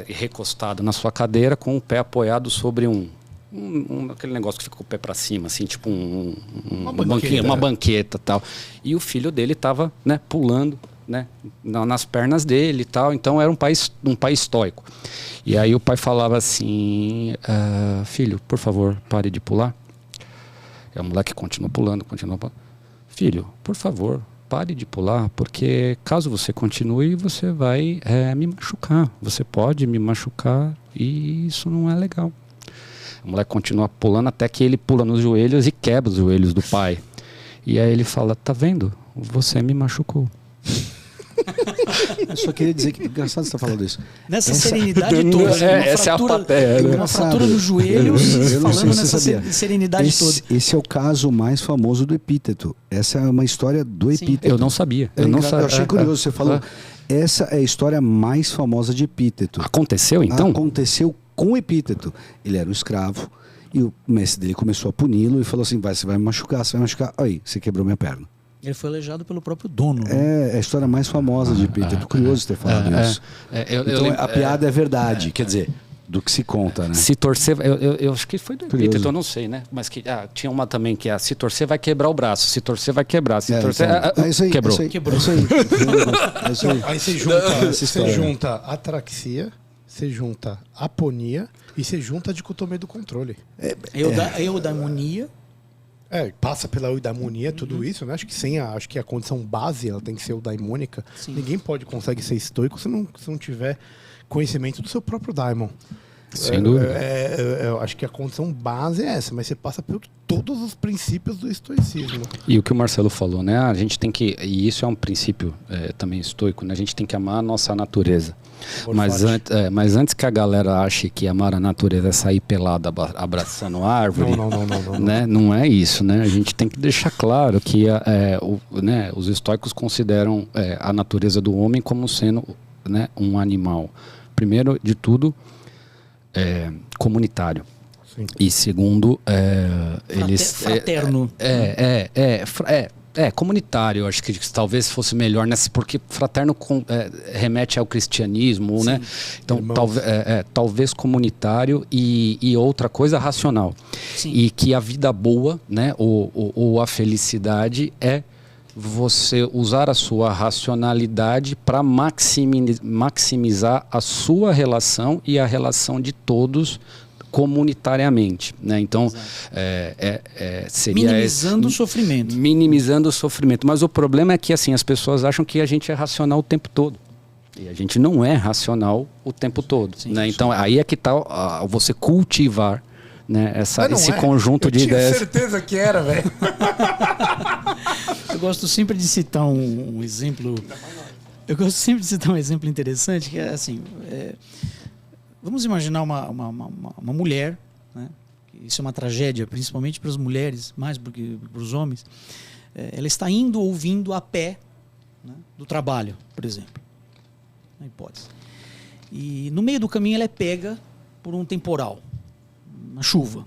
C: recostado na sua cadeira com o pé apoiado sobre aquele negócio que fica com o pé para cima, assim, tipo uma banqueta tal. E o filho dele estava, né, pulando, né, nas pernas dele e tal. Então era um pai estoico. E aí o pai falava assim, filho, por favor, pare de pular. E o moleque continua pulando. Filho, por favor, pare de pular, porque caso você continue, você vai me machucar. Você pode me machucar e isso não é legal. O moleque continua pulando até que ele pula nos joelhos e quebra os joelhos do pai. E aí ele fala, tá vendo? você me machucou.
B: Eu só queria dizer que engraçado você estar falando isso.
D: Nessa serenidade toda.
C: Essa é a plateia, né?
D: Uma fratura no joelho, falando nessa serenidade toda.
B: Esse é o caso mais famoso do epíteto. Essa é uma história do
D: Sim.
B: epíteto.
C: Eu não sabia. Eu
B: achei curioso, você falou. Essa é a história mais famosa de epíteto.
C: Aconteceu, então?
B: Aconteceu com o epíteto. Ele era um escravo e o mestre dele começou a puni-lo e falou assim, você vai me machucar, você vai me machucar. Aí, você quebrou minha perna.
D: Ele foi aleijado pelo próprio dono. Né?
B: É a história mais famosa de epíteto. Curioso ter falado isso. Então a piada é verdade, quer dizer, do que se conta, né?
C: Se torcer, eu acho que foi do epíteto, eu não sei, né? Mas que tinha uma também que se torcer vai quebrar o braço, se torcer vai quebrar, se torcer
B: então, isso aí,
C: quebrou.
B: Quebrou. Isso aí. É isso aí.
A: Aí você junta atraxia, você junta aponia e você junta a dicotomia do controle.
D: Eudaimonia.
A: Passa pela eudaimonia, tudo isso, né? Acho que a condição base ela tem que ser eudaimônica.
D: Sim.
A: Ninguém consegue ser estoico se não tiver conhecimento do seu próprio daimon.
C: Sem dúvida.
A: Eu acho que a condição base é essa, mas você passa por todos os princípios do estoicismo.
C: E o que o Marcelo falou, né? A gente tem que, e isso é um princípio também estoico, né? A gente tem que amar a nossa natureza. Mas antes que a galera ache que amar a natureza é sair pelado abraçando árvore,
A: Não.
C: Né? Não é isso, né? A gente tem que deixar claro que os estoicos consideram a natureza do homem como sendo, né, um animal. Primeiro de tudo, comunitário.
A: Sim.
C: E segundo, eles...
D: Fraterno.
C: Comunitário, acho que talvez fosse melhor, né? Porque fraterno remete ao cristianismo, sim, né? Então, talvez comunitário e outra coisa racional.
D: Sim.
C: E que a vida boa, né? Ou a felicidade é você usar a sua racionalidade para maximizar a sua relação e a relação de todos comunitariamente, né? Então seria
D: minimizando o sofrimento.
C: Minimizando o sofrimento. Mas o problema é que assim as pessoas acham que a gente é racional o tempo todo. E a gente não é racional o tempo todo,
D: sim,
C: né?
D: sim.
C: Então aí é que está você cultivar, né, esse conjunto de ideias.
A: Eu tinha certeza que era, velho.
D: Eu gosto sempre de citar um exemplo. Eu gosto sempre de citar um exemplo interessante que é assim. Vamos imaginar uma mulher, né? Isso é uma tragédia, principalmente para as mulheres, mais do que para os homens. Ela está indo ou vindo a pé, né, do trabalho, por exemplo. Na hipótese. E no meio do caminho ela é pega por um temporal, uma chuva,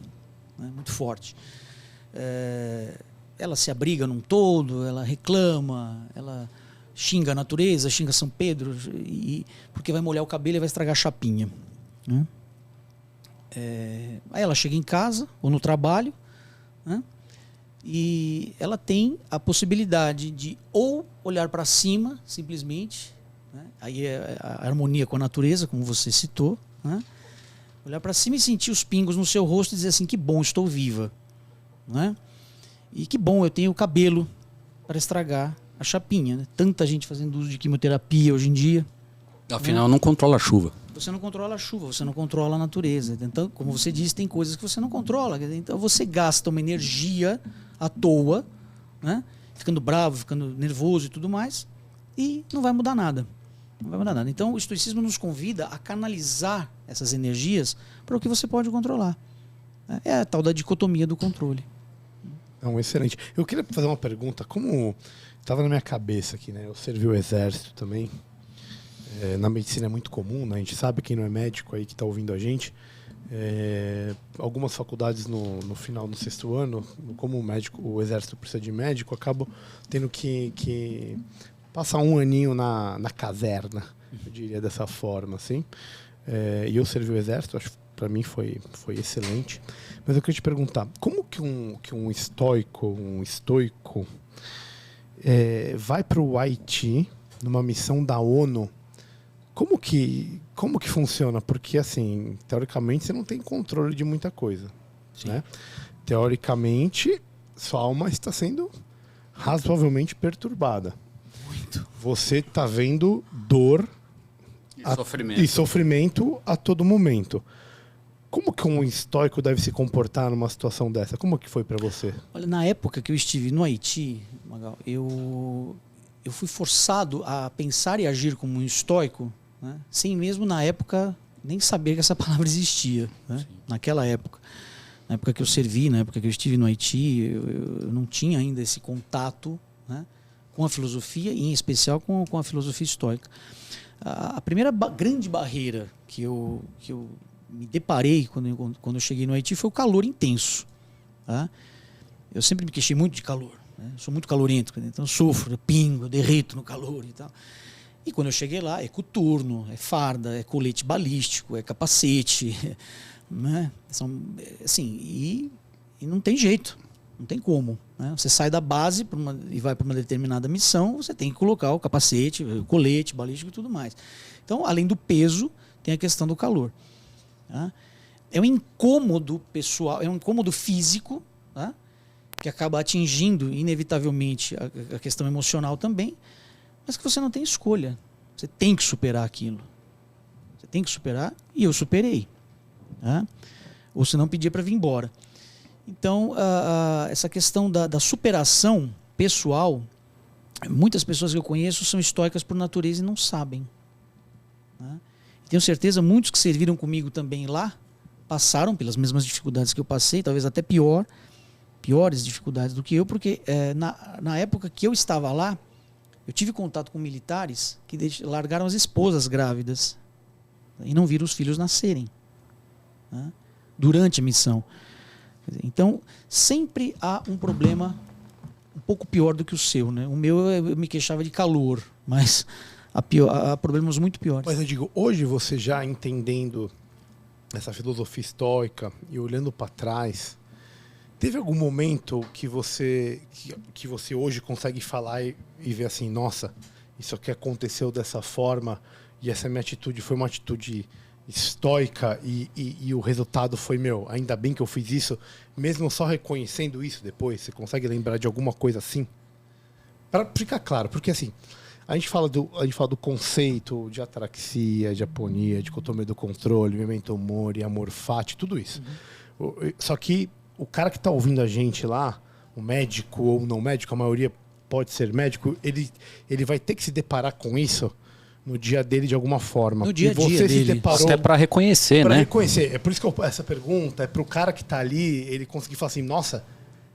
D: né, muito forte. Ela se abriga num todo, ela reclama, ela xinga a natureza, xinga São Pedro, porque vai molhar o cabelo e vai estragar a chapinha. Né? Aí ela chega em casa ou no trabalho, né? E ela tem a possibilidade de ou olhar para cima simplesmente, né? Aí é a harmonia com a natureza, como você citou, né? Olhar para cima e sentir os pingos no seu rosto e dizer assim, que bom, estou viva, né? E que bom, eu tenho o cabelo para estragar a chapinha, né? Tanta gente fazendo uso de quimioterapia hoje em dia.
C: Afinal, não controla a chuva.
D: Você não controla a chuva, você não controla a natureza. Então, como você disse, tem coisas que você não controla. Então, você gasta uma energia à toa, né? Ficando bravo, ficando nervoso e tudo mais, e não vai mudar nada. Não vai mudar nada. Então, o estoicismo nos convida a canalizar essas energias para o que você pode controlar. É a tal da dicotomia do controle.
A: Excelente. Eu queria fazer uma pergunta. Como estava na minha cabeça aqui, né? Eu servi o exército também. Na medicina é muito comum, né? A gente sabe, quem não é médico aí que está ouvindo a gente, algumas faculdades no final do 6º ano, como o exército precisa de médico, acabam tendo que passar um aninho na caserna, eu diria dessa forma, assim. E eu servi o exército, acho que para mim foi excelente. Mas eu queria te perguntar, como que um estoico vai para o Haiti numa missão da ONU? Como que funciona? Porque, assim, teoricamente, você não tem controle de muita coisa, né? Teoricamente, sua alma está sendo razoavelmente perturbada.
D: Muito.
A: Você está vendo dor e sofrimento a todo momento. Como que um estoico deve se comportar numa situação dessa? Como que foi para você?
D: Olha, na época que eu estive no Haiti, Magal, eu fui forçado a pensar e agir como um estoico, né, sem mesmo na época nem saber que essa palavra existia, né, naquela época. Na época que eu servi, na época que eu estive no Haiti, eu não tinha ainda esse contato, né, com a filosofia, e em especial com a filosofia estoica. A primeira grande barreira que eu me deparei quando eu cheguei no Haiti foi o calor intenso. Tá? Eu sempre me queixei muito de calor. Né? Sou muito calorento, então eu sofro, eu pingo, eu derreto no calor e tal. E quando eu cheguei lá, é coturno, é farda, é colete balístico, é capacete, né? Assim, e não tem jeito, não tem como. Né? Você sai da base e vai para uma determinada missão, você tem que colocar o capacete, o colete balístico e tudo mais. Então, além do peso, tem a questão do calor. Tá? É um incômodo pessoal, é um incômodo físico, tá? Que acaba atingindo inevitavelmente a questão emocional também, mas que você não tem escolha. Você tem que superar aquilo. Você tem que superar, e eu superei. Tá? Ou senão pedia para vir embora. Então, essa questão da superação pessoal, muitas pessoas que eu conheço são estoicas por natureza e não sabem. Tá? Tenho certeza, muitos que serviram comigo também lá, passaram pelas mesmas dificuldades que eu passei, talvez até piores dificuldades do que eu, porque na época que eu estava lá, eu tive contato com militares que largaram as esposas grávidas e não viram os filhos nascerem, né, durante a missão. Então, sempre há um problema um pouco pior do que o seu. Né? O meu, eu me queixava de calor, mas há problemas muito piores.
A: Mas eu digo, hoje você já entendendo essa filosofia estoica e olhando para trás, teve algum momento que você hoje consegue falar e ver assim, nossa, isso aqui aconteceu dessa forma e essa minha atitude foi uma atitude estoica e o resultado foi meu, ainda bem que eu fiz isso, mesmo só reconhecendo isso depois? Você consegue lembrar de alguma coisa assim? Para ficar claro, porque assim, a gente fala do conceito de ataraxia, de aponia, dicotomia do controle, memento mori, amor fati, tudo isso. Só que o cara que está ouvindo a gente lá, o médico ou não médico, a maioria pode ser médico, ele vai ter que se deparar com isso no dia dele de alguma forma.
D: No dia a dia
A: você
D: dele.
A: se deparou
C: Até para reconhecer,
A: pra
C: né?
A: reconhecer. É por isso que essa pergunta é para o cara que está ali, ele conseguir falar assim, nossa,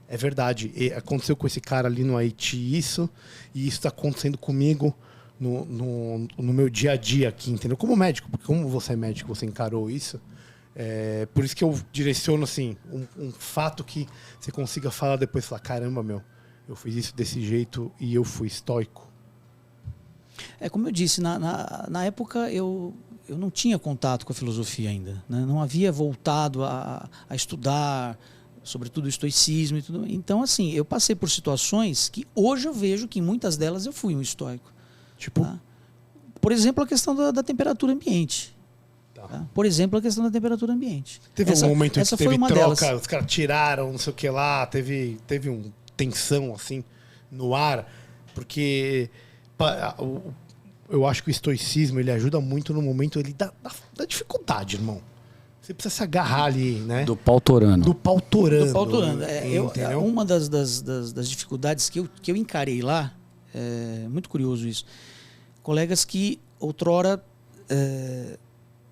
A: é verdade, aconteceu com esse cara ali no Haiti isso, e isso está acontecendo comigo no meu dia a dia aqui, entendeu? Como médico, porque como você é médico, você encarou isso. Por isso que eu direciono assim, um fato que você consiga falar depois, falar, caramba, eu fiz isso desse jeito e eu fui estoico.
D: Como eu disse, na época eu não tinha contato com a filosofia ainda, né? Não havia voltado a estudar, sobretudo o estoicismo e tudo. Então, assim, eu passei por situações que hoje eu vejo que em muitas delas eu fui um estoico.
A: Tipo?
D: Tá? Por exemplo, a questão da temperatura ambiente. Tá? Por exemplo, a questão da temperatura ambiente.
A: Teve um momento em que teve troca,
D: delas.
A: Os caras tiraram, não sei o que lá, teve uma tensão assim no ar, porque eu acho que o estoicismo ele ajuda muito no momento da dificuldade, irmão. Você precisa se agarrar ali, né?
C: Do pau torando.
A: Do pau torando.
D: Do pau torando.
A: Entendeu?
D: Uma das dificuldades que eu encarei lá, é muito curioso isso. Colegas que outrora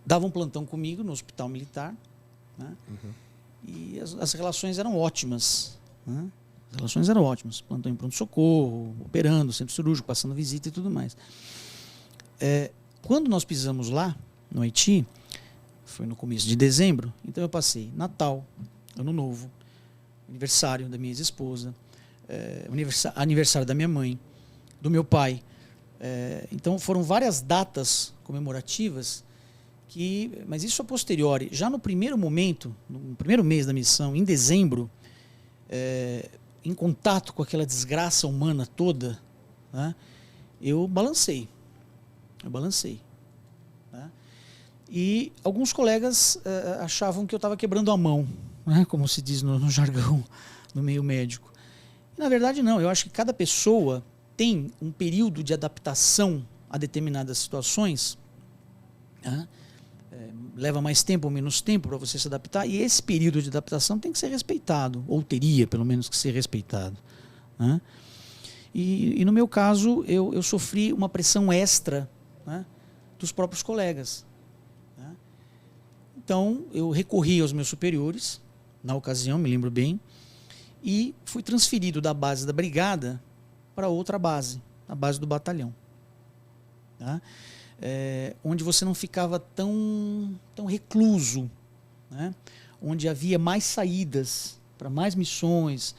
D: davam plantão comigo no hospital militar, né? E as relações eram ótimas, né? As relações eram ótimas. Plantão em pronto-socorro, operando, centro cirúrgico, passando visita e tudo mais. Quando nós pisamos lá, no Haiti, foi no começo de dezembro, então eu passei Natal, Ano Novo, aniversário da minha ex-esposa, aniversário da minha mãe, do meu pai. Então foram várias datas comemorativas, mas isso a posteriori. Já no primeiro momento, no primeiro mês da missão, em dezembro, em contato com aquela desgraça humana toda, né, eu balancei. Né? E alguns colegas achavam que eu estava quebrando a mão, né, como se diz no jargão, no meio médico. E, na verdade, não. Eu acho que cada pessoa tem um período de adaptação a determinadas situações, né? Leva mais tempo ou menos tempo para você se adaptar, e esse período de adaptação tem que ser respeitado, ou teria pelo menos que ser respeitado, né? E no meu caso, eu sofri uma pressão extra, né, dos próprios colegas. Né? Então, eu recorri aos meus superiores, na ocasião, me lembro bem, e fui transferido da base da brigada para outra base, a base do batalhão. Tá? Onde você não ficava tão recluso, né? Onde havia mais saídas para mais missões,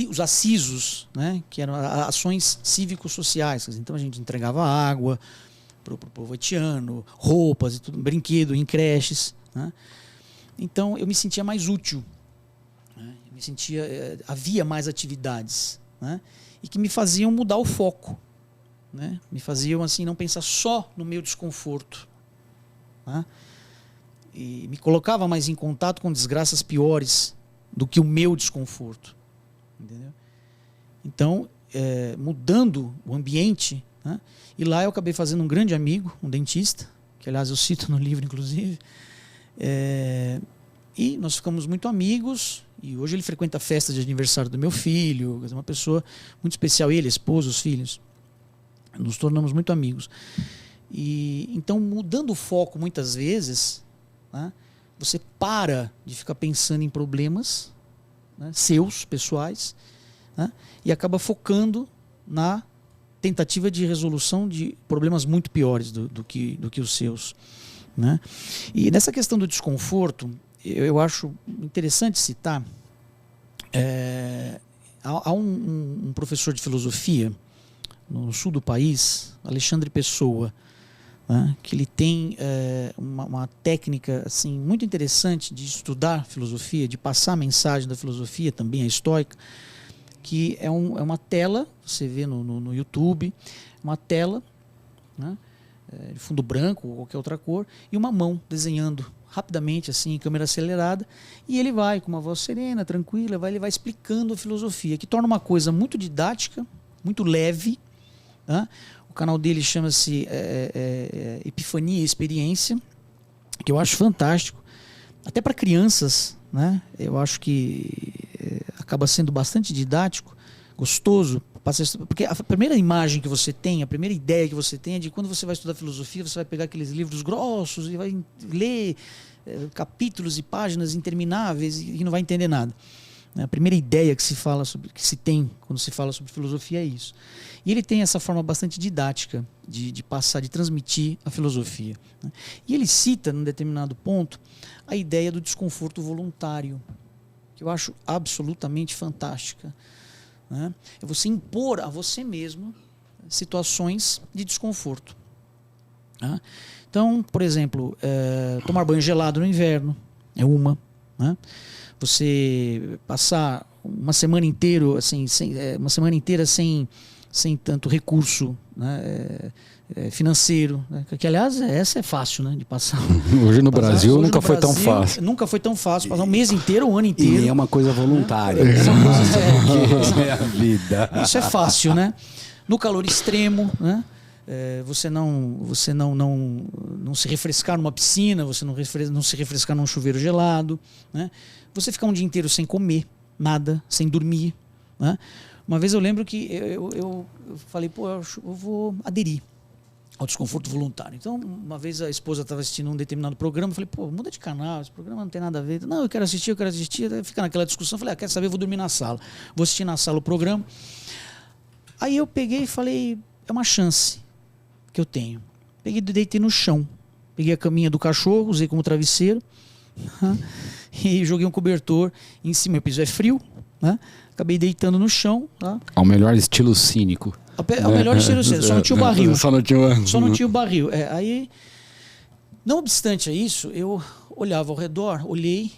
D: os acisos, né? Que eram ações cívico-sociais. Então a gente entregava água para o povo haitiano, roupas, e tudo, brinquedo em creches. Né? Então eu me sentia mais útil, né? Havia mais atividades, né? E que me faziam mudar o foco. Né? Me faziam assim não pensar só no meu desconforto, né? E me colocava mais em contato com desgraças piores do que o meu desconforto, entendeu? Então, mudando o ambiente, né? E lá eu acabei fazendo um grande amigo, um dentista, que aliás eu cito no livro inclusive, e nós ficamos muito amigos. E hoje ele frequenta a festa de aniversário do meu filho, uma pessoa muito especial, ele, a esposa, os filhos. Nos tornamos muito amigos. E então, mudando o foco muitas vezes, né, você para de ficar pensando em problemas, né, seus, pessoais, né, e acaba focando na tentativa de resolução de problemas muito piores do que os seus. Né? E nessa questão do desconforto, eu acho interessante citar, há um professor de filosofia no sul do país, Alexandre Pessoa, né, que ele tem uma técnica assim, muito interessante de estudar filosofia, de passar a mensagem da filosofia, também a estoica, que é uma tela, você vê no YouTube, uma tela, né, de fundo branco ou qualquer outra cor, e uma mão desenhando rapidamente, assim, em câmera acelerada, e ele vai, com uma voz serena, tranquila, ele vai explicando a filosofia, que torna uma coisa muito didática, muito leve. Tá? O canal dele chama-se Epifania e Experiência, que eu acho fantástico, até para crianças, né? Eu acho que acaba sendo bastante didático, gostoso, porque a primeira imagem que você tem, a primeira ideia que você tem é de quando você vai estudar filosofia, você vai pegar aqueles livros grossos e vai ler capítulos e páginas intermináveis e não vai entender nada. A primeira ideia que se tem quando se fala sobre filosofia é isso. E ele tem essa forma bastante didática de passar, de transmitir a filosofia. Né? E ele cita, num determinado ponto, a ideia do desconforto voluntário, que eu acho absolutamente fantástica. Né? É você impor a você mesmo situações de desconforto. Né? Então, por exemplo, tomar banho gelado no inverno é uma. Né? Você passar uma semana inteira assim, sem tanto recurso, né, financeiro, né, que aliás essa é fácil, né, de passar.
C: Hoje no Brasil nunca foi tão fácil.
D: Nunca foi tão fácil passar um mês inteiro, um ano inteiro.
B: E é uma coisa voluntária. É a vida.
D: Isso é fácil, né? No calor extremo, né? Você não se refrescar numa piscina, você não se refrescar num chuveiro gelado, né? Você ficar um dia inteiro sem comer nada, sem dormir, né? Uma vez eu lembro que eu falei, eu vou aderir ao desconforto voluntário. Então, uma vez a esposa estava assistindo um determinado programa, eu falei, muda de canal, esse programa não tem nada a ver. Não, eu quero assistir. Fica naquela discussão, eu falei, quer saber, eu vou dormir na sala. Vou assistir na sala o programa. Aí eu peguei e falei, é uma chance que eu tenho. Peguei e deitei no chão. Peguei a caminha do cachorro, usei como travesseiro, e joguei um cobertor em cima. O piso é frio, né? Acabei deitando no chão. Tá?
C: Ao melhor estilo cínico.
D: Ao melhor estilo cínico, só não tinha o barril.
C: Só não tinha
D: o barril. Aí, não obstante a isso, eu olhava ao redor, olhei,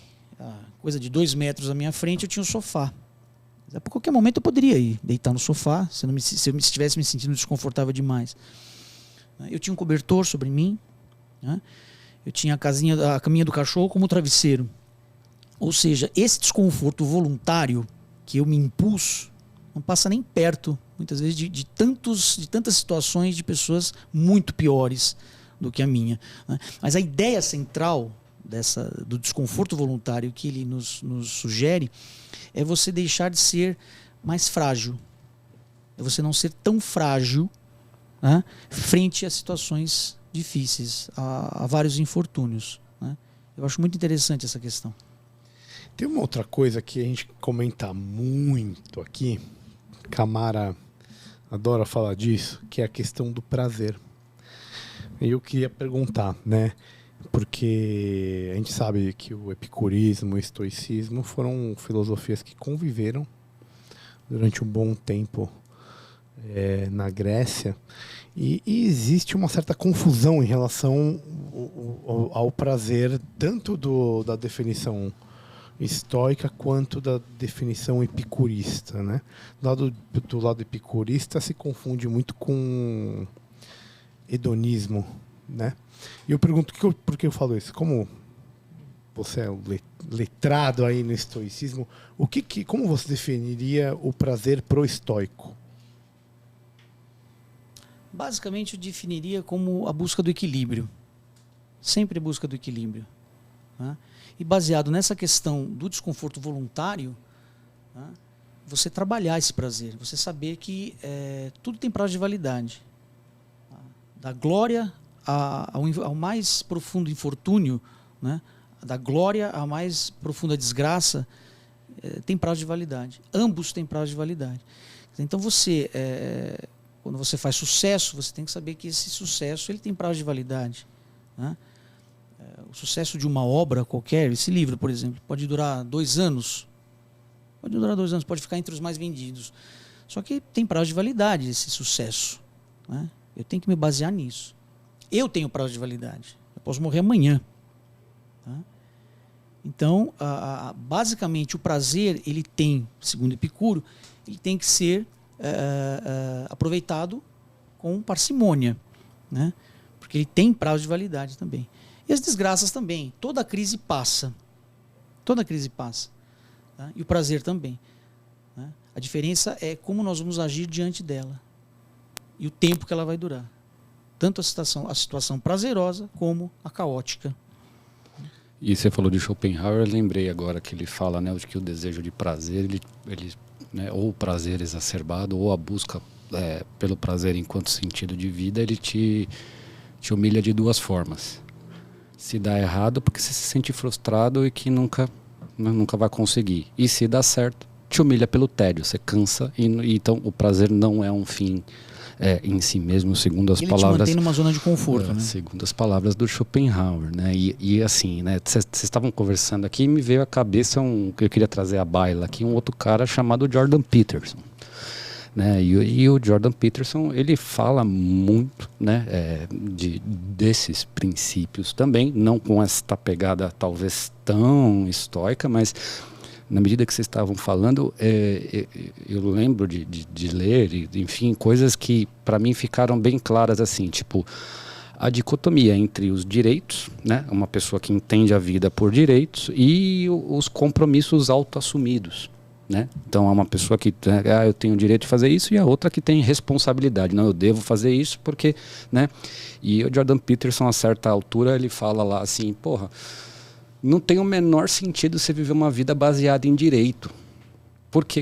D: coisa de 2 metros à minha frente, eu tinha um sofá. A qualquer momento eu poderia ir deitar no sofá, se eu estivesse me sentindo desconfortável demais. Eu tinha um cobertor sobre mim, né? Eu tinha a caminha do cachorro como travesseiro. Ou seja, esse desconforto voluntário que eu me impus não passa nem perto, muitas vezes, de tantas situações de pessoas muito piores do que a minha. Né? Mas a ideia central do desconforto voluntário que ele nos sugere é você deixar de ser mais frágil. é você não ser tão frágil, né, frente a situações difíceis, a vários infortúnios, né? Eu acho muito interessante essa questão.
A: Tem uma outra coisa que a gente comenta muito aqui, Camara adora falar disso, que é a questão do prazer. E eu queria perguntar, né? Porque a gente sabe que o epicurismo, o estoicismo foram filosofias que conviveram durante um bom tempo na Grécia, e existe uma certa confusão em relação ao prazer, tanto da definição estoica quanto da definição epicurista, né? Do lado epicurista se confunde muito com hedonismo, né? E eu pergunto por que eu falo isso? Como você é letrado aí no estoicismo, como você definiria o prazer pro estoico?
D: Basicamente, eu definiria como a busca do equilíbrio. Sempre a busca do equilíbrio, né? E baseado nessa questão do desconforto voluntário, né, você trabalhar esse prazer, você saber que tudo tem prazo de validade. Da glória ao mais profundo infortúnio, né, da glória à mais profunda desgraça, tem prazo de validade. Ambos têm prazo de validade. Então você, quando você faz sucesso, você tem que saber que esse sucesso ele tem prazo de validade, né? O sucesso de uma obra qualquer, esse livro, por exemplo, pode durar 2 anos. Pode durar 2 anos, pode ficar entre os mais vendidos. Só que tem prazo de validade esse sucesso, né? Eu tenho que me basear nisso. Eu tenho prazo de validade. Eu posso morrer amanhã, tá? Então, basicamente, o prazer, ele tem, segundo Epicuro, ele tem que ser aproveitado com parcimônia, né? Porque ele tem prazo de validade também. E as desgraças também. Toda crise passa. Toda crise passa. Tá? E o prazer também, né? A diferença é como nós vamos agir diante dela. E o tempo que ela vai durar. Tanto a situação prazerosa como a caótica.
C: E você falou de Schopenhauer, eu lembrei agora que ele fala, né, de que o desejo de prazer, ele né, ou o prazer exacerbado, ou a busca pelo prazer enquanto sentido de vida, ele te humilha de 2 formas. Se dá errado, porque você se sente frustrado e que nunca vai conseguir. E se dá certo, te humilha pelo tédio, você cansa. E então o prazer não é um fim em si mesmo, segundo as palavras...
D: Ele te mantém numa zona de conforto, né?
C: Segundo as palavras do Schopenhauer, né? E assim, né? Vocês estavam conversando aqui e me veio à cabeça que eu queria trazer à baila aqui, um outro cara chamado Jordan Peterson. Né? E o Jordan Peterson, ele fala muito, né, desses princípios também, não com esta pegada talvez tão estoica, mas na medida que vocês estavam falando, eu lembro de ler, enfim, coisas que para mim ficaram bem claras assim, tipo, a dicotomia entre os direitos, né, uma pessoa que entende a vida por direitos, e os compromissos autoassumidos. Né? Então é uma pessoa que eu tenho o direito de fazer isso, e a outra que tem responsabilidade, não, eu devo fazer isso porque, né? E o Jordan Peterson, a certa altura, ele fala lá assim, porra, não tem o menor sentido você viver uma vida baseada em direito, porque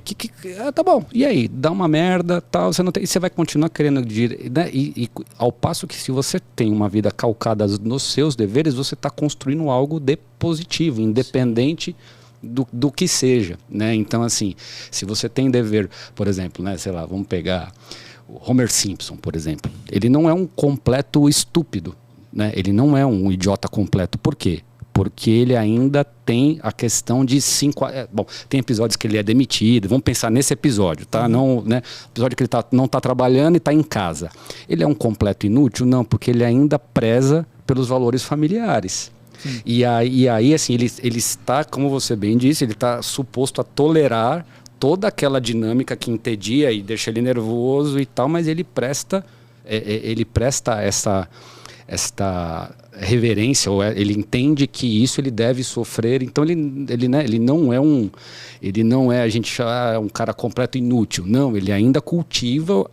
C: tá bom, e aí, dá uma merda, tal, você não tem, e você vai continuar querendo direito, né? E ao passo que se você tem uma vida calcada nos seus deveres, você está construindo algo de positivo, independente do que seja, né? Então, assim, se você tem dever, por exemplo, né, sei lá, vamos pegar o Homer Simpson, por exemplo. Ele não é um completo estúpido, né? Ele não é um idiota completo. Por quê? Porque ele ainda tem a questão de 5... bom, tem episódios que ele é demitido. Vamos pensar nesse episódio, tá? Não, né? Episódio que ele não está trabalhando e está em casa. Ele é um completo inútil? Não, porque ele ainda preza pelos valores familiares. E aí, assim, ele está, como você bem disse, ele está suposto a tolerar toda aquela dinâmica que entedia e deixa ele nervoso e tal, mas ele presta esta reverência, ou ele entende que isso ele deve sofrer. Então ele não é a gente chama um cara completo inútil, não, ele ainda cultiva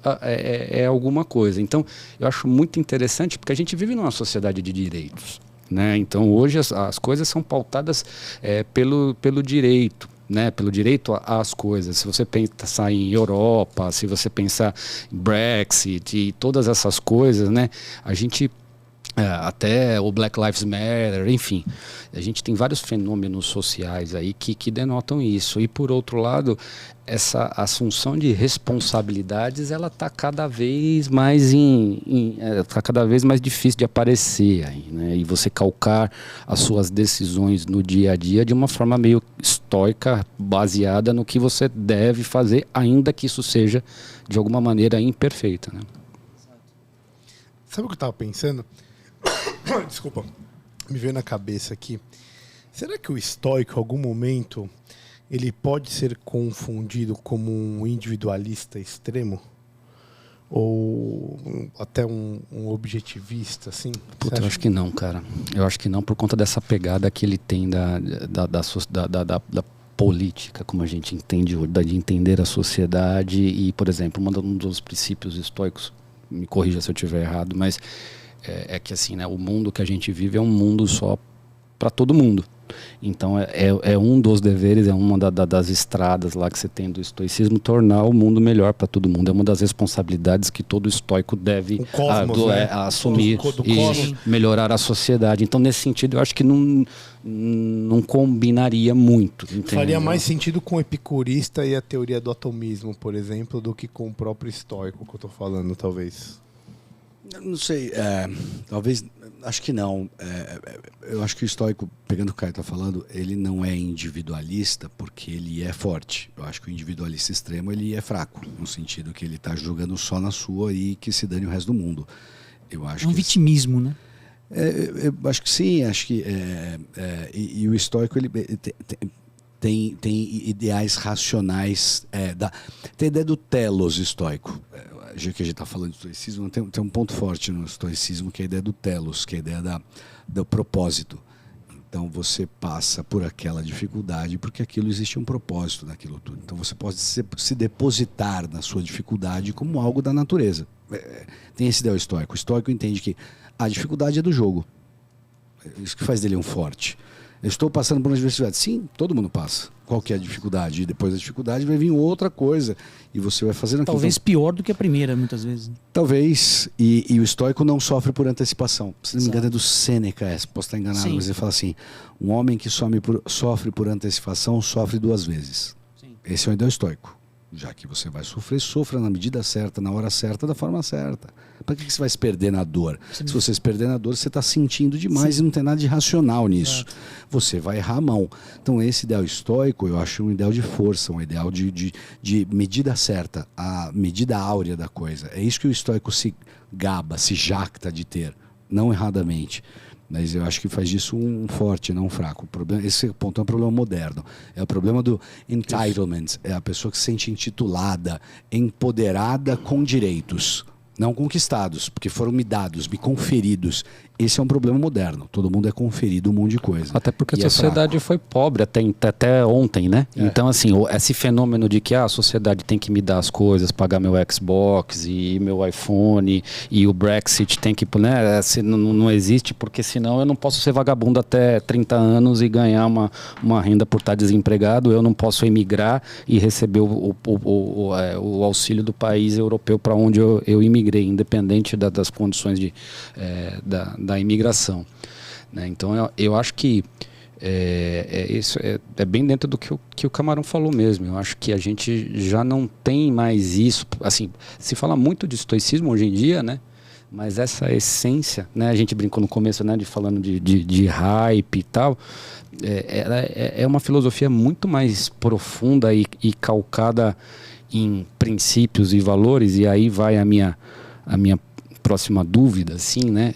C: alguma coisa. Então eu acho muito interessante, porque a gente vive numa sociedade de direitos, né? Então hoje as coisas são pautadas pelo direito, né, pelo direito às coisas. Se você pensar em Europa, se você pensar em Brexit e todas essas coisas, né, a gente até o Black Lives Matter, enfim, a gente tem vários fenômenos sociais aí que denotam isso. E por outro lado, essa assunção de responsabilidades, ela está cada vez mais tá cada vez mais difícil de aparecer aí, né? E você calcar as suas decisões no dia a dia de uma forma meio estoica, baseada no que você deve fazer, ainda que isso seja de alguma maneira imperfeita, né?
A: Sabe o que eu estava pensando? Desculpa, me veio na cabeça aqui. Será que o estoico, em algum momento, ele pode ser confundido como um individualista extremo? Ou até um objetivista, assim?
C: Puta, eu acho que não, cara. Eu acho que não, por conta dessa pegada que ele tem da política, como a gente entende, de entender a sociedade. E, por exemplo, um dos princípios estoicos, me corrija se eu estiver errado, mas é que assim, né, o mundo que a gente vive é um mundo só para todo mundo. Então é um dos deveres, é uma das estradas lá que você tem do estoicismo, tornar o mundo melhor para todo mundo. É uma das responsabilidades que todo estoico deve assumir e melhorar a sociedade. Então, nesse sentido, eu acho que não combinaria muito. Entendeu?
A: Faria mais sentido com o epicurista e a teoria do atomismo, por exemplo, do que com o próprio estoico que eu estou falando, talvez.
B: Não sei, talvez, acho que não. Eu acho que o estoico, pegando o que o Caio está falando, ele não é individualista porque ele é forte. Eu acho que o individualista extremo ele é fraco, no sentido que ele está jogando só na sua e que se dane o resto do mundo. Eu acho
D: vitimismo, né?
B: Eu acho que sim, acho que e o estoico ele tem ideais racionais, tem a ideia do telos estoico. Já que a gente está falando de estoicismo, tem um ponto forte no estoicismo que é a ideia do telos, que é a ideia do propósito. Então você passa por aquela dificuldade porque aquilo existe um propósito naquilo tudo. Então você pode se depositar na sua dificuldade como algo da natureza. Tem esse ideal estoico. O estoico entende que a dificuldade é do jogo. Isso que faz dele um forte. Eu estou passando por uma adversidade. Sim, todo mundo passa. Qual que é a dificuldade? E depois da dificuldade vai vir outra coisa. E você vai fazendo aquilo.
D: Talvez pior do que a primeira, muitas vezes.
B: Talvez. E o estoico não sofre por antecipação. Se não me engano é do Sêneca, posso estar enganado, sim. Mas ele fala assim, um homem que sofre por antecipação sofre 2 vezes. Sim. Esse é o ideal estoico. Já que você vai sofrer, sofra na medida certa, na hora certa, da forma certa. Para que você vai se perder na dor? Sim. Se você se perder na dor, você está sentindo demais. Sim. E não tem nada de racional nisso. Exato. Você vai errar a mão. Então esse ideal estoico, eu acho um ideal de força, um ideal de medida certa, a medida áurea da coisa. É isso que o estoico se gaba, se jacta de ter, não erradamente. Mas eu acho que faz disso um forte, não um fraco. Esse ponto é um problema moderno. É o problema do entitlement. É a pessoa que se sente intitulada, empoderada com direitos. Não conquistados, porque foram me dados, me conferidos. Esse é um problema moderno. Todo mundo é conferido um monte de coisa.
C: Até porque a sociedade foi pobre até ontem, né? Então, assim, esse fenômeno de que a sociedade tem que me dar as coisas, pagar meu Xbox e meu iPhone e o Brexit tem que... né? Não existe, porque senão eu não posso ser vagabundo até 30 anos e ganhar uma renda por estar desempregado. Eu não posso emigrar e receber o auxílio do país europeu para onde eu imigrei, independente das condições da imigração, né? Então eu acho que isso é bem dentro do que o Camarão falou mesmo. Eu acho que a gente já não tem mais isso, assim, se fala muito de estoicismo hoje em dia, né? Mas essa essência, né? A gente brincou no começo, né? Falando de hype e tal, é uma filosofia muito mais profunda e calcada em princípios e valores. E aí vai a minha próxima dúvida, assim, né,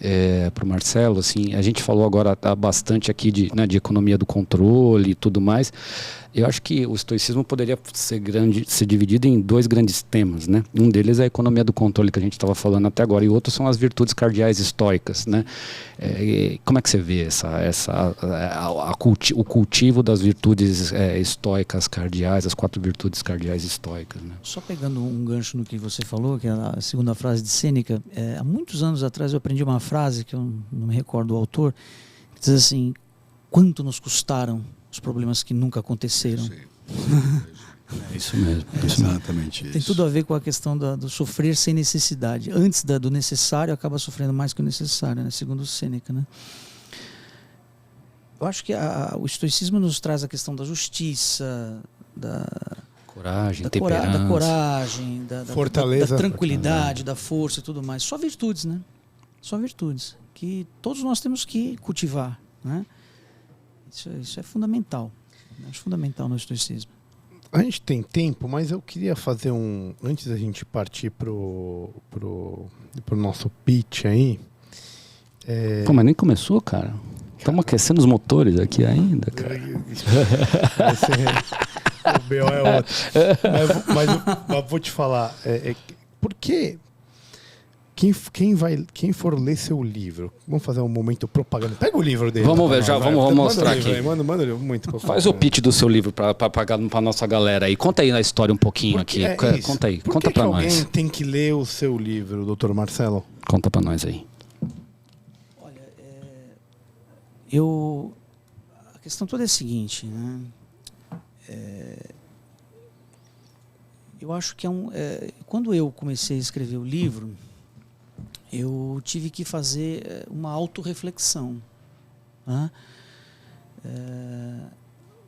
C: para o Marcelo, assim, a gente falou agora bastante aqui de economia do controle e tudo mais. Eu acho que o estoicismo poderia ser dividido em 2 grandes temas, né? Um deles é a economia do controle que a gente estava falando até agora, e outro são as virtudes cardeais estoicas, né? Como é que você vê o cultivo das virtudes estoicas cardeais, as 4 virtudes cardeais estoicas, né?
D: Só pegando um gancho no que você falou, que é a segunda frase de Sêneca, há muitos anos atrás eu aprendi uma frase que eu não me recordo do autor, que diz assim: quanto nos custaram os problemas que nunca aconteceram.
C: É isso mesmo.
B: Exatamente isso.
D: Tem tudo a ver com a questão do sofrer sem necessidade. Antes do necessário, acaba sofrendo mais que o necessário, né? Segundo o Sêneca, né? Eu acho que o estoicismo nos traz a questão da justiça, da
C: Coragem,
D: da coragem,
A: fortaleza,
D: da tranquilidade, da força e tudo mais. Só virtudes, né? Só virtudes que todos nós temos que cultivar, né? Isso é fundamental. Acho fundamental no estoicismo.
A: A gente tem tempo, mas eu queria fazer antes da gente partir pro nosso pitch aí.
C: Pô, mas nem começou, cara. Estamos aquecendo os motores aqui ainda, cara.
A: O B.O. é outro. Mas vou te falar. Por que quem for ler seu livro, vamos fazer um momento propaganda. Pega o livro dele.
C: Vamos ver, vamos mostrar aqui.
A: Manda o livro, muito.
C: Faz o pitch do seu livro para nossa galera aí. Conta aí a história um pouquinho aqui. Conta aí, conta para nós.
A: Alguém tem que ler o seu livro, Dr. Marcelo?
C: Conta para nós aí.
D: Olha, a questão toda é a seguinte, né? Eu acho que quando eu comecei a escrever o livro, eu tive que fazer uma autorreflexão, né?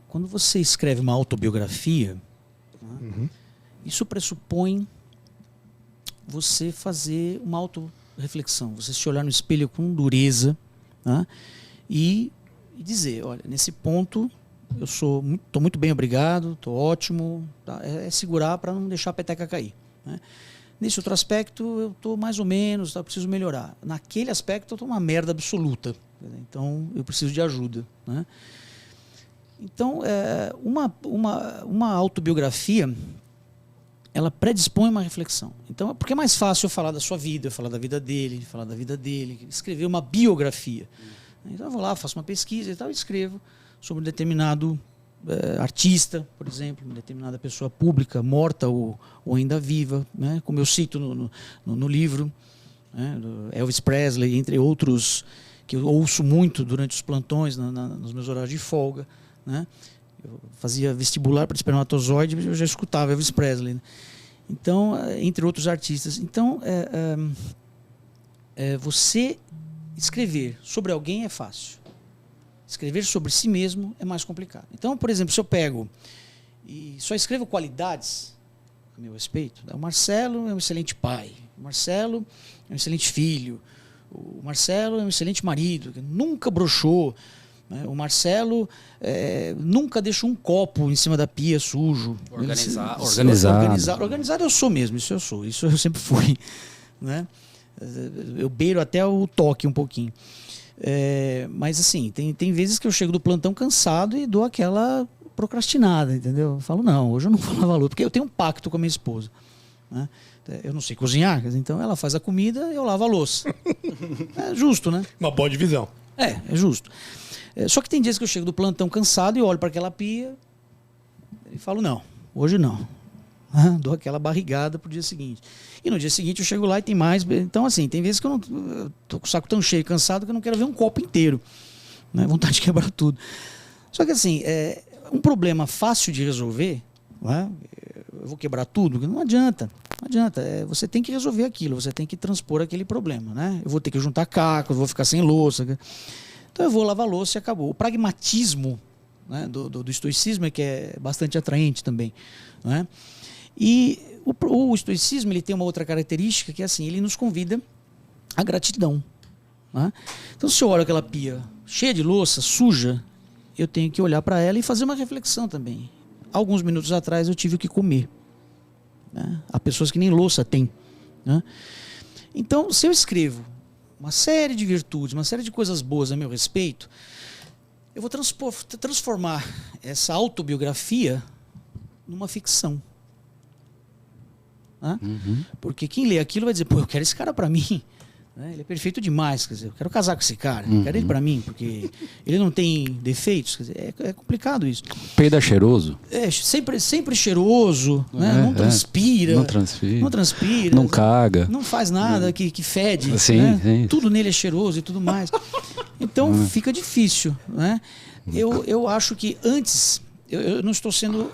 D: Quando você escreve uma autobiografia, né, isso pressupõe você fazer uma autorreflexão, você se olhar no espelho com dureza, né, e dizer, olha, nesse ponto eu estou muito bem, obrigado, estou ótimo, tá? É segurar para não deixar a peteca cair, né? Nesse outro aspecto eu estou mais ou menos, tá? Preciso melhorar. Naquele aspecto eu estou uma merda absoluta, então eu preciso de ajuda, né? Então uma autobiografia, ela predispõe uma reflexão. Então, porque é mais fácil eu falar da sua vida, falar da vida dele, escrever uma biografia. Então eu vou lá, faço uma pesquisa e tal, e escrevo sobre um determinado artista, por exemplo, uma determinada pessoa pública, morta ou ainda viva, né? Como eu cito no livro, né? Do Elvis Presley, entre outros, que eu ouço muito durante os plantões, nos meus horários de folga, né? Eu fazia vestibular para espermatozoide, eu já escutava Elvis Presley, né? Então, entre outros artistas. Então, você escrever sobre alguém é fácil. Escrever sobre si mesmo é mais complicado. Então, por exemplo, se eu pego e só escrevo qualidades a meu respeito, o Marcelo é um excelente pai, o Marcelo é um excelente filho, o Marcelo é um excelente marido, que nunca broxou, né? O Marcelo nunca deixou um copo em cima da pia sujo. Organizado eu sou mesmo, isso eu sempre fui, né? Eu beiro até o toque um pouquinho. Mas assim, tem vezes que eu chego do plantão cansado e dou aquela procrastinada, entendeu? Eu falo, não, hoje eu não vou lavar louça, porque eu tenho um pacto com a minha esposa, né? Eu não sei cozinhar, então ela faz a comida e eu lavo a louça. É justo, né?
A: Uma boa divisão.
D: É justo. Só que tem dias que eu chego do plantão cansado e olho para aquela pia e falo, não, hoje não. Dou aquela barrigada pro dia seguinte. E no dia seguinte eu chego lá e tem mais. Então, assim, tem vezes que eu tô com o saco tão cheio, cansado, que eu não quero ver um copo inteiro, né? Vontade de quebrar tudo. Só que, assim, um problema fácil de resolver, né? Eu vou quebrar tudo, não adianta. Não adianta. Você tem que resolver aquilo, você tem que transpor aquele problema, né? Eu vou ter que juntar cacos, vou ficar sem louça. Então eu vou lavar a louça e acabou. O pragmatismo, né, do estoicismo é que é bastante atraente também, né? E o estoicismo, ele tem uma outra característica que é assim, ele nos convida à gratidão, né? Então se eu olho aquela pia cheia de louça, suja, eu tenho que olhar para ela e fazer uma reflexão também. Alguns minutos atrás eu tive o que comer, né? Há pessoas que nem louça têm, né? Então se eu escrevo uma série de virtudes, uma série de coisas boas a meu respeito, eu vou transformar essa autobiografia numa ficção. Porque quem lê aquilo vai dizer, pô, eu quero esse cara pra mim, né? Ele é perfeito demais, quer dizer, eu quero casar com esse cara, eu quero ele pra mim, porque ele não tem defeitos, quer dizer, é complicado isso.
C: Peida cheiroso?
D: Sempre cheiroso, né? Não transpira,
C: não caga,
D: não faz nada que fede,
C: sim,
D: né?
C: Sim.
D: Tudo nele é cheiroso e tudo mais. Então fica difícil, né? Eu acho que antes eu não estou sendo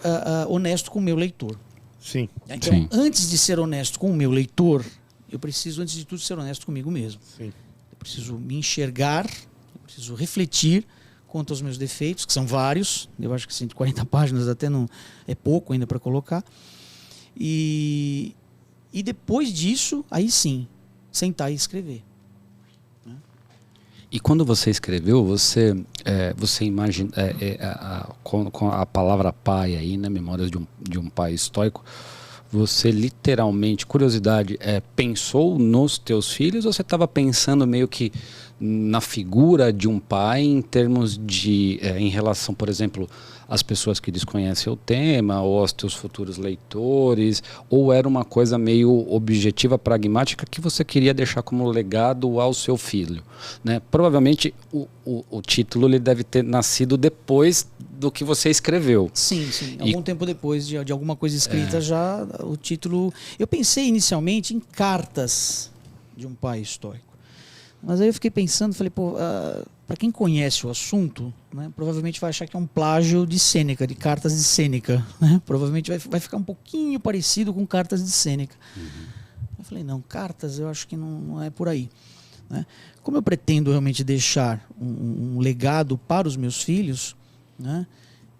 D: honesto com o meu leitor.
A: Sim.
D: Então,
C: Sim.
D: antes de ser honesto com o meu leitor, eu preciso, antes de tudo, ser honesto comigo mesmo.
A: Sim.
D: Eu preciso me enxergar, eu preciso refletir quanto aos meus defeitos, que são vários. Eu acho que 140 páginas até não é pouco ainda para colocar. E depois disso, aí sim, sentar e escrever.
C: E quando você escreveu, você imagina com a palavra pai aí, né, Memórias de um Pai Estoico, você literalmente, curiosidade, pensou nos teus filhos ou você estava pensando meio que na figura de um pai em termos de, em relação, por exemplo, às pessoas que desconhecem o tema ou aos teus futuros leitores, ou era uma coisa meio objetiva, pragmática que você queria deixar como legado ao seu filho, né? Provavelmente o título ele deve ter nascido depois do que você escreveu.
D: Sim. Algum tempo depois de alguma coisa escrita já, o título... Eu pensei inicialmente em Cartas de um Pai Estoico. Mas aí eu fiquei pensando, falei, para quem conhece o assunto, né, provavelmente vai achar que é um plágio de Sêneca, de Cartas de Sêneca. Né? Provavelmente vai ficar um pouquinho parecido com Cartas de Sêneca. Eu falei, não, Cartas eu acho que não é por aí. Né? Como eu pretendo realmente deixar um legado para os meus filhos, né,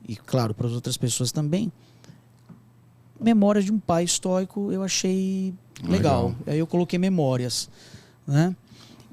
D: e claro, para as outras pessoas também, Memórias de um Pai Estoico eu achei legal. Aí eu coloquei Memórias. Né?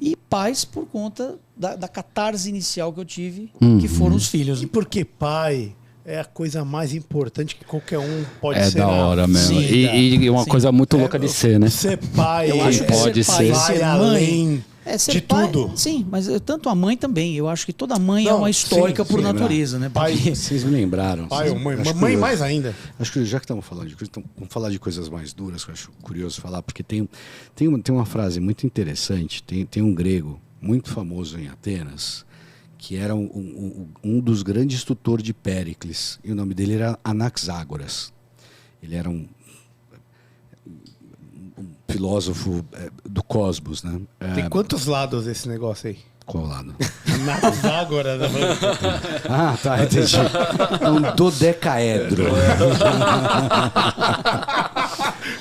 D: E pais por conta da catarse inicial que eu tive, que foram os filhos.
A: E porque pai é a coisa mais importante que qualquer um pode ser.
C: É da hora mesmo.
D: Sim,
C: E uma coisa muito louca de ser, né?
A: Ser pai,
D: Eu acho que
C: pode
D: ser pai,
C: ser.
A: vai
D: ser
A: além
D: mãe, ser
A: de
D: pai,
A: tudo.
D: Sim, mas tanto a mãe também. Eu acho que toda mãe é
A: Não,
D: uma histórica
A: sim,
D: por
A: sim,
D: natureza, né?
A: Pai,
D: Porque-
B: Vocês me lembraram.
A: pai ou mãe.
B: Acho
A: Mãe
B: curioso.
A: mais ainda.
B: Acho que já que estamos falando de coisas, então, vamos falar de coisas mais duras, que eu acho curioso falar, porque tem uma frase muito interessante, tem um grego muito famoso em Atenas, que era um dos grandes tutores de Péricles, e o nome dele era Anaxágoras. Ele era um filósofo do cosmos, né?
A: Tem quantos lados esse negócio aí?
B: Qual lado?
A: Agora.
B: Ah, tá, entendi. Um dodecaedro.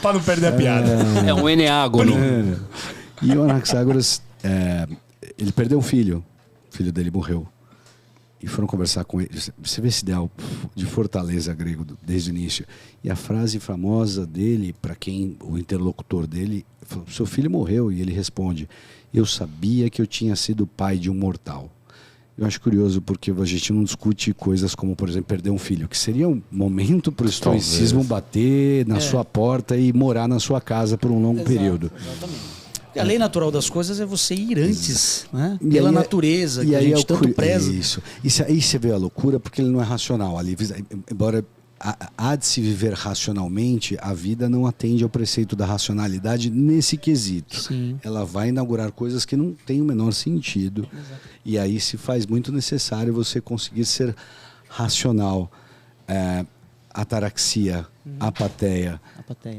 A: Pra não perder a piada.
C: É um eneágono.
B: E o Anaxágoras, ele perdeu um filho. O filho dele morreu. E foram conversar com ele. Você vê esse ideal de fortaleza grego desde o início. E a frase famosa dele, para quem, o interlocutor dele, falou, seu filho morreu. E ele responde, eu sabia que eu tinha sido pai de um mortal. Eu acho curioso porque a gente não discute coisas como, por exemplo, perder um filho, que seria um momento para o estoicismo bater na sua porta e morar na sua casa por um longo período.
D: Exatamente. Porque a lei natural das coisas é você ir antes, né?
B: E
D: Pela
B: aí
D: natureza, que a
B: aí
D: gente tanto preza.
B: Isso. Aí você vê a loucura porque ele não é racional. Ali, embora há de se viver racionalmente, a vida não atende ao preceito da racionalidade nesse quesito.
D: Sim.
B: Ela vai inaugurar coisas que não têm o menor sentido.
D: Exato.
B: E aí se faz muito necessário você conseguir ser racional. Ataraxia, apateia.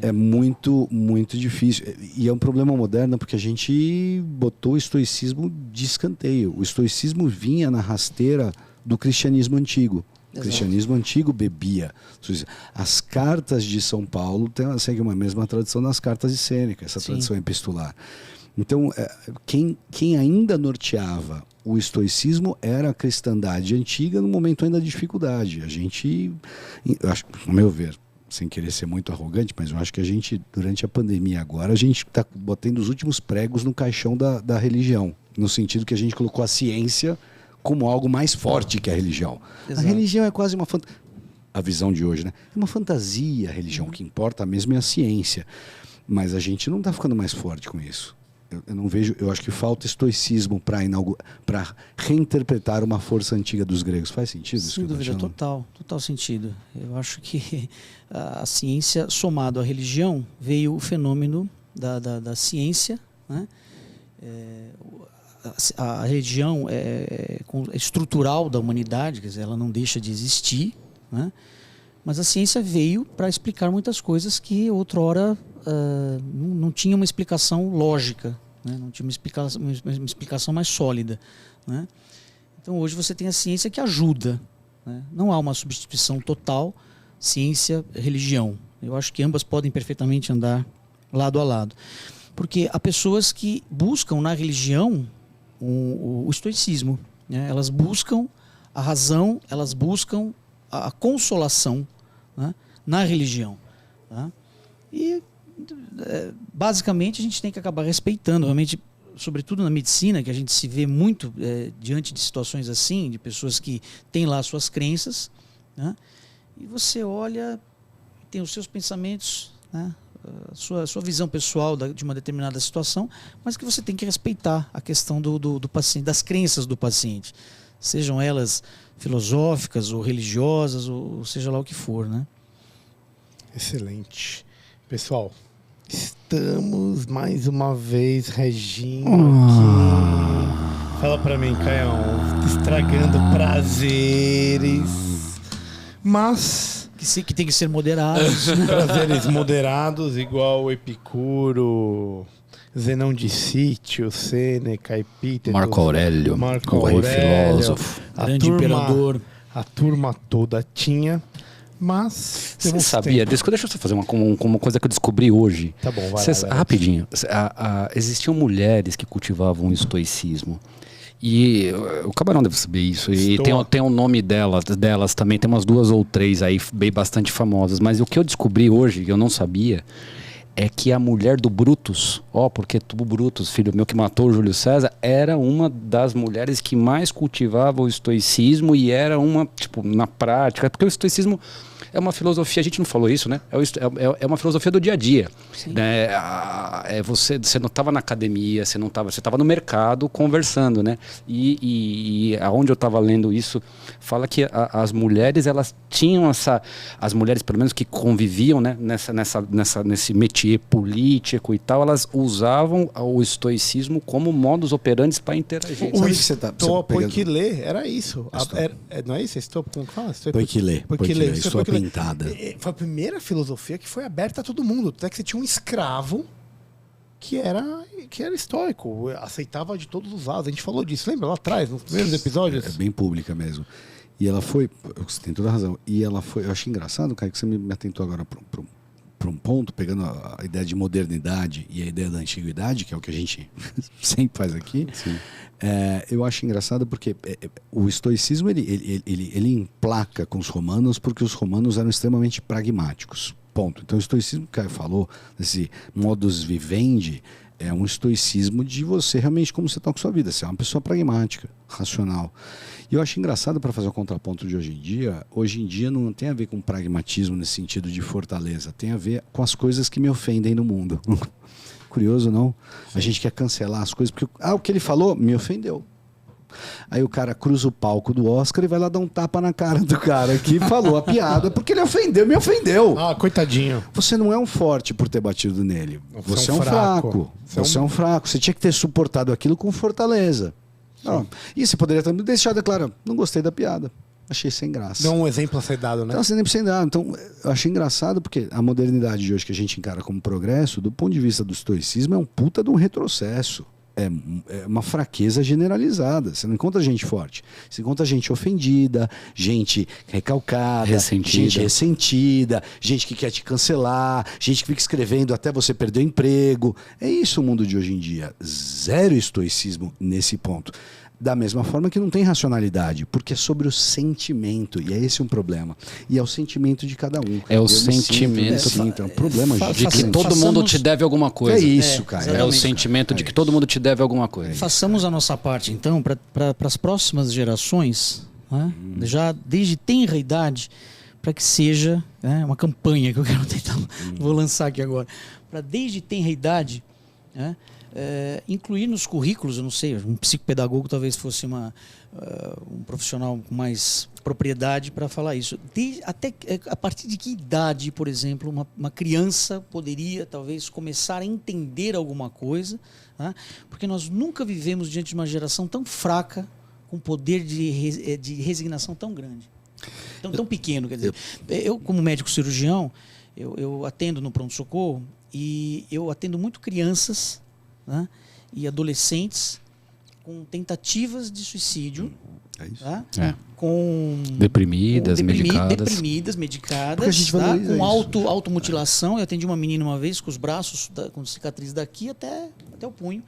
B: É muito, muito difícil. E é um problema moderno porque a gente botou o estoicismo de escanteio. O estoicismo vinha na rasteira do cristianismo antigo. O cristianismo antigo bebia. As cartas de São Paulo seguem uma mesma tradição das cartas de Sêneca, essa tradição epistular. Então, quem ainda norteava o estoicismo era a cristandade antiga no momento ainda da dificuldade. A gente, eu acho, ao meu ver, sem querer ser muito arrogante, mas eu acho que a gente, durante a pandemia agora, a gente está botando os últimos pregos no caixão da religião, no sentido que a gente colocou a ciência como algo mais forte que a religião.
D: Exato.
B: A religião é quase uma a visão de hoje, né? É uma fantasia a religião, o que importa mesmo é a ciência. Mas a gente não está ficando mais forte com isso. Eu não vejo, eu acho que falta estoicismo para reinterpretar uma força antiga dos gregos. Faz sentido isso?
D: Sem dúvida, total sentido. Eu acho que a ciência, somado à religião, veio o fenômeno da ciência, né? A religião é estrutural da humanidade, quer dizer, ela não deixa de existir, né? Mas a ciência veio para explicar muitas coisas que outrora não tinha uma explicação lógica, né? Não tinha uma explicação mais sólida, né? Então hoje você tem a ciência que ajuda, né? Não há uma substituição total ciência-religião. Eu acho que ambas podem perfeitamente andar lado a lado. Porque há pessoas que buscam na religião o estoicismo, né? Elas buscam a razão, elas buscam a consolação, né, na religião. Tá? E, basicamente, a gente tem que acabar respeitando, realmente, sobretudo na medicina, que a gente se vê muito diante de situações assim, de pessoas que têm lá suas crenças, né, e você olha, tem os seus pensamentos, né, a sua visão pessoal de uma determinada situação, mas que você tem que respeitar a questão do paciente, das crenças do paciente, sejam elas filosóficas ou religiosas, ou seja lá o que for, né?
A: Excelente. Pessoal, estamos mais uma vez regindo aqui. Fala pra mim, Caião, estragando prazeres, mas...
D: Que tem que ser moderados.
A: Prazeres moderados, igual Epicuro, Zenão de Sítio, Sêneca, Epíteto,
C: Marco Aurélio, o rei filósofo,
D: grande imperador.
A: A turma toda tinha, mas...
C: Você sabia? Deixa eu só fazer uma coisa que eu descobri hoje.
A: Tá bom, vai lá.
C: Rapidinho. Existiam mulheres que cultivavam o estoicismo. E o Camarão deve saber isso. E tem um nome delas também. Tem umas 2 ou 3 aí, bem bastante famosas. Mas o que eu descobri hoje, que eu não sabia, é que a mulher do Brutus, porque o Brutus, filho meu que matou o Júlio César, era uma das mulheres que mais cultivava o estoicismo e era uma, tipo, na prática, porque o estoicismo é uma filosofia, a gente não falou isso, né? É uma filosofia do dia a dia. Né? Você não estava na academia, você estava no mercado conversando, né? E aonde eu estava lendo isso, fala que as mulheres, elas tinham as mulheres, pelo menos que conviviam, né? Nesse métier político e tal, elas usavam o estoicismo como modus operandi para interagir.
A: O Poikile era isso. Não é isso? Como que fala?
B: Poikile. Estou pintada.
A: Foi a primeira filosofia que foi aberta a todo mundo. Até que você tinha um escravo que era estoico, aceitava de todos os lados. A gente falou disso, lembra lá atrás, nos primeiros episódios?
B: É bem pública mesmo. E ela foi, você tem toda a razão, e ela foi, eu achei engraçado, cara, que você me atentou agora para um ponto, pegando a ideia de modernidade e a ideia da antiguidade, que é o que a gente sempre faz aqui. Eu acho engraçado porque o estoicismo ele emplaca com os romanos, porque os romanos eram extremamente pragmáticos. Ponto. Então o estoicismo que o Caio falou, esse modus vivendi, é um estoicismo de você realmente como você está com a sua vida. Você é uma pessoa pragmática, racional. E eu acho engraçado, para fazer o contraponto de hoje em dia não tem a ver com pragmatismo nesse sentido de fortaleza, tem a ver com as coisas que me ofendem no mundo. Curioso, não? Sim. A gente quer cancelar as coisas, porque o que ele falou me ofendeu. Aí o cara cruza o palco do Oscar e vai lá dar um tapa na cara do cara que falou a piada, porque ele me ofendeu.
A: Coitadinho.
B: Você não é um forte por ter batido nele. Você é um fraco. Você é um fraco. Você tinha que ter suportado aquilo com fortaleza. Não. E você poderia ter deixado claro, não gostei da piada. Achei sem graça.
A: Não um exemplo a ser dado, né?
B: Não, um exemplo sem dado. Então, eu achei engraçado porque a modernidade de hoje que a gente encara como progresso, do ponto de vista do estoicismo, é um puta de um retrocesso. É uma fraqueza generalizada. Você não encontra gente forte. Você encontra gente ofendida, gente recalcada, gente ressentida, gente que quer te cancelar, gente que fica escrevendo até você perder o emprego. É isso o mundo de hoje em dia. Zero estoicismo nesse ponto. Da mesma forma que não tem racionalidade, porque é sobre o sentimento, e é esse um problema. E é o sentimento de cada um.
C: É o sentimento.
B: É um problema
C: de que todo mundo te deve alguma coisa.
B: É isso, cara.
C: É o sentimento de que todo mundo te deve alguma coisa.
D: Façamos a nossa parte, então, para as próximas gerações, né? Já desde tenra idade, para que seja, né, uma campanha que eu quero tentar, vou lançar aqui agora, para desde tenra idade, né, incluir nos currículos, eu não sei, um psicopedagogo talvez fosse um profissional com mais propriedade para falar isso. Até a partir de que idade, por exemplo, uma criança poderia talvez começar a entender alguma coisa, né? Porque nós nunca vivemos diante de uma geração tão fraca, com poder de resignação tão grande, tão pequeno. Quer dizer, eu como médico cirurgião, eu atendo no pronto-socorro e eu atendo muito crianças, né, e adolescentes com tentativas de suicídio, tá?
C: Deprimidas, medicadas.
D: Deprimidas, medicadas,
B: Porque a gente
D: tá?
B: valoriza
D: Com
B: isso.
D: automutilação. Eu atendi uma menina uma vez com os braços, com cicatriz daqui até o punho,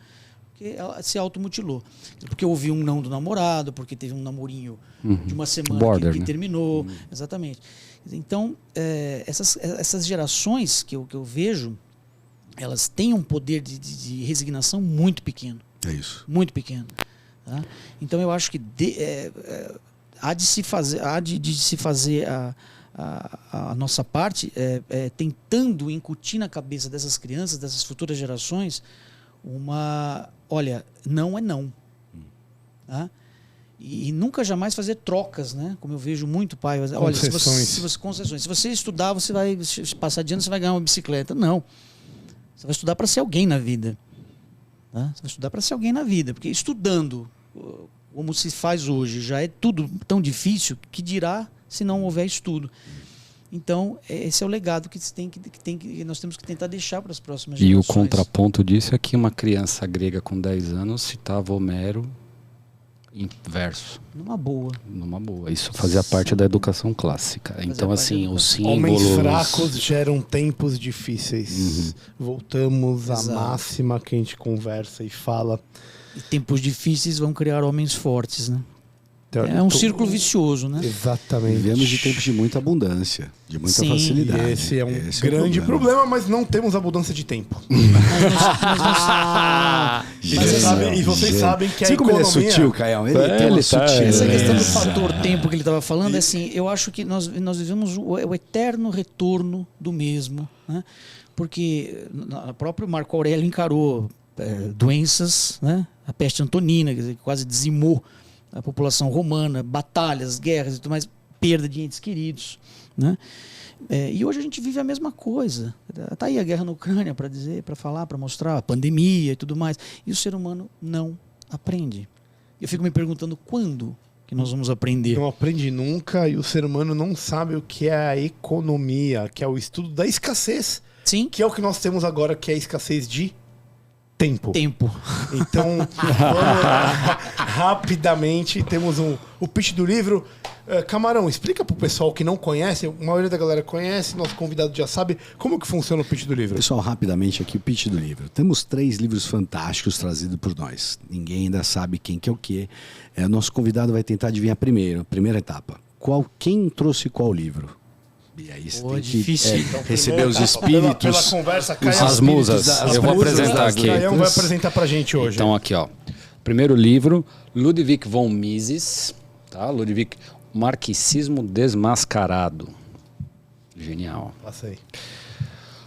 D: porque ela se automutilou. Porque ouviu um não do namorado, porque teve um namorinho de uma semana
C: Border,
D: que
C: né?
D: terminou. Exatamente. Então, essas gerações que eu vejo, elas têm um poder de resignação muito pequeno.
B: É isso.
D: Muito pequeno. Tá? Então eu acho que há de se fazer a nossa parte tentando incutir na cabeça dessas crianças, dessas futuras gerações, olha, não é não. Tá? E nunca jamais fazer trocas, né? Como eu vejo muito pai. Olha, concessões. Se você estudar, você vai passar de ano, você vai ganhar uma bicicleta. Não. Você vai estudar para ser alguém na vida. Tá? Você vai estudar para ser alguém na vida. Porque estudando, como se faz hoje, já é tudo tão difícil, que dirá se não houver estudo. Então, esse é o legado que nós temos que tentar deixar para as próximas gerações.
C: E o contraponto disso é que uma criança grega com 10 anos citava Homero em verso.
D: Numa boa.
C: Isso fazia parte da educação clássica. Então, assim, os símbolos...
A: Homens fracos geram tempos difíceis. Voltamos à
D: Exato.
A: máxima que a gente conversa e fala.
D: E tempos difíceis vão criar homens fortes, né? É um círculo vicioso, né?
A: Exatamente.
B: Vivemos de tempos de muita abundância, de muita
D: Sim.
B: facilidade.
A: E esse é um
B: Esse
A: grande problema, mas não temos abundância de tempo. E vocês sabem que a
B: Você como ele é
A: economia...
B: sutil, Caião? Ele tem uma
C: Ele tá-
B: sutileza.
D: Essa questão do
C: Beleza.
D: fator tempo que ele estava falando, é assim, eu acho que nós vivemos o eterno retorno do mesmo, né? Porque o próprio Marco Aurélio encarou doenças, né? A peste antonina, quer dizer, que quase dizimou a população romana, batalhas, guerras e tudo mais, perda de entes queridos, né? E hoje a gente vive a mesma coisa. Está aí a guerra na Ucrânia para dizer, para falar, para mostrar, a pandemia e tudo mais. E o ser humano não aprende. Eu fico me perguntando quando que nós vamos aprender.
A: Não aprende nunca e o ser humano não sabe o que é a economia, que é o estudo da escassez,
D: Sim,
A: que é o que nós temos agora, que é a escassez de tempo. Então, vamos rapidamente, temos o pitch do livro. Camarão, explica pro pessoal que não conhece, a maioria da galera conhece, nosso convidado já sabe, como que funciona o pitch do livro.
B: Pessoal, rapidamente aqui o pitch do livro. Temos 3 livros fantásticos trazidos por nós. Ninguém ainda sabe quem que é o quê. Nosso convidado vai tentar adivinhar primeira etapa. Quem trouxe qual livro? E aí você tem
D: difícil.
B: que receber os espíritos.
A: Pela conversa, cai
C: As musas. Eu vou apresentar aqui.
A: Caião vai apresentar pra gente hoje.
C: Então, aqui, ó. Primeiro livro, Ludwig von Mises, tá? Ludwig, Marxismo Desmascarado. Genial.
A: Passa aí.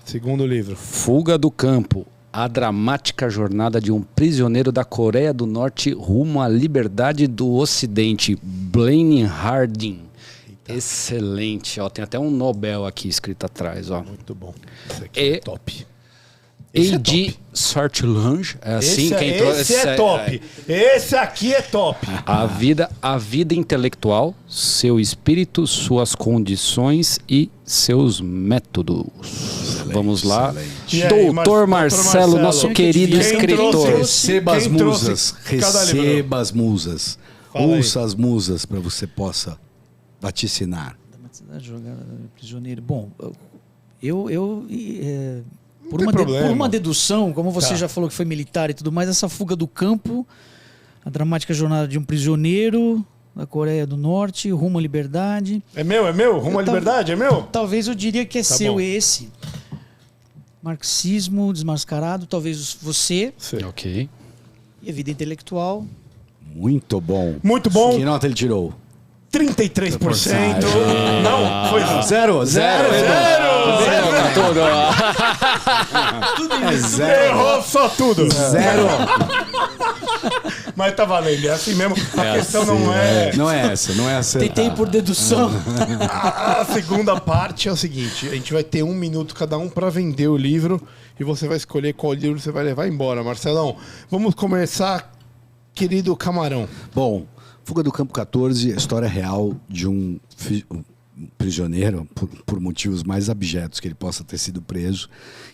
A: Segundo livro.
C: Fuga do Campo, a dramática jornada de um prisioneiro da Coreia do Norte rumo à liberdade do Ocidente, Blaine Harding. Excelente, ó, tem até um Nobel aqui escrito atrás, ó.
A: Muito bom. Esse aqui é
C: E
A: top. Esse é
C: A.G.
A: top.
C: Sartlange, é assim quem trouxe.
A: Esse é top. Esse aqui é top.
C: A vida intelectual, seu espírito, suas condições e seus métodos. Vamos lá.
B: excelente.
A: E aí,
C: Doutor Marcelo, nosso querido
A: Quem
C: escritor.
A: trouxe-
B: Receba as
A: Quem trouxe
B: musas.
A: cada livro?
B: Receba as musas.
A: Fala aí.
B: Ouça as musas para você possa vaticinar.
D: Jogada prisioneiro. Bom, por
A: tem problema.
D: uma dedução, como você
A: Tá.
D: já falou que foi militar e tudo mais, essa fuga do campo, a dramática jornada de um prisioneiro da Coreia do Norte, rumo à liberdade.
A: É meu? Rumo à liberdade, é meu?
D: Talvez eu diria que é seu
A: bom.
D: esse. Marxismo desmascarado, talvez você
C: Ok.
D: e a vida intelectual.
B: Muito bom.
A: Muito bom.
B: Que nota ele tirou?
A: 33%. Não, foi
B: Zero. É zero.
A: Errou só tudo.
B: Zero.
A: Mas tá valendo, é assim mesmo. A questão não é...
B: Não é essa, não é acertar.
D: Tentei por dedução.
A: A segunda parte é o seguinte: a gente vai ter 1 minuto cada um para vender o livro e você vai escolher qual livro você vai levar embora. Marcelão, vamos começar, querido Camarão.
B: Bom, Fuga do Campo 14, a história real de um prisioneiro por motivos mais abjetos que ele possa ter sido preso,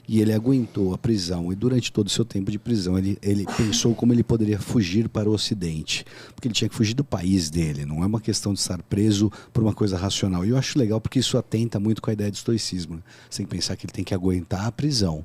B: e ele aguentou a prisão, e durante todo o seu tempo de prisão ele pensou como ele poderia fugir para o Ocidente, porque ele tinha que fugir do país dele, não é uma questão de estar preso por uma coisa racional. E eu acho legal porque isso atenta muito com a ideia de estoicismo, né? Você tem que pensar que ele tem que aguentar a prisão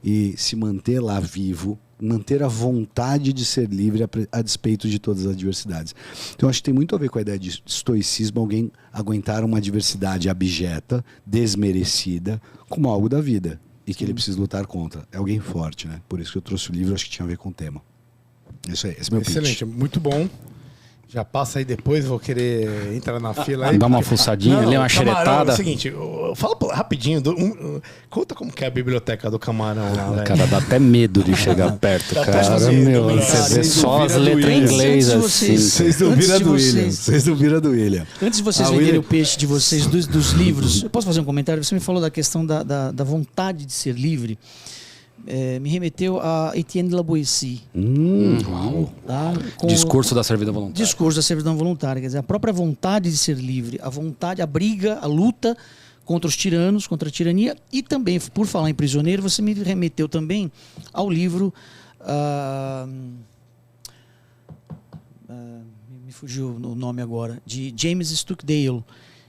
B: e se manter lá vivo, manter a vontade de ser livre a despeito de todas as adversidades. Então acho que tem muito a ver com a ideia de estoicismo, alguém aguentar uma adversidade abjeta, desmerecida, como algo da vida, e que ele precisa lutar contra. É alguém forte, né? Por isso que eu trouxe o livro, acho que tinha a ver com o tema. Isso aí, esse é meu
A: Excelente,
B: pitch.
A: muito bom. Já passa aí depois, vou querer entrar na fila aí.
C: Dá uma fuçadinha ali, uma
A: Camarão,
C: xeretada.
A: É o seguinte, fala rapidinho, conta como que é a biblioteca do Camarão lá, velho.
C: Cara, dá até medo de chegar perto,
A: Dá até
C: cara.
A: medo,
C: Meu,
A: cara.
C: você vê
B: Vocês
C: só as
B: ouviram do
C: letras em
B: William.
C: inglês
D: Antes de
C: assim.
D: vocês-
B: Vocês não
D: Antes
B: viram
D: de
B: do
D: vocês-
B: William. Vocês não viram do William.
D: Antes de vocês
B: Ah,
D: venderem
B: William-
D: o peixe de vocês dos livros, eu posso fazer um comentário? Você me falou da questão da vontade de ser livre. Me remeteu a Etienne de la Boétie. Tá? Com
C: Discurso da servidão voluntária.
D: discurso da servidão voluntária. Quer dizer, a própria vontade de ser livre, a vontade, a briga, a luta contra os tiranos, contra a tirania. E também, por falar em prisioneiro, você me remeteu também ao livro... me fugiu o nome agora, de James Stockdale,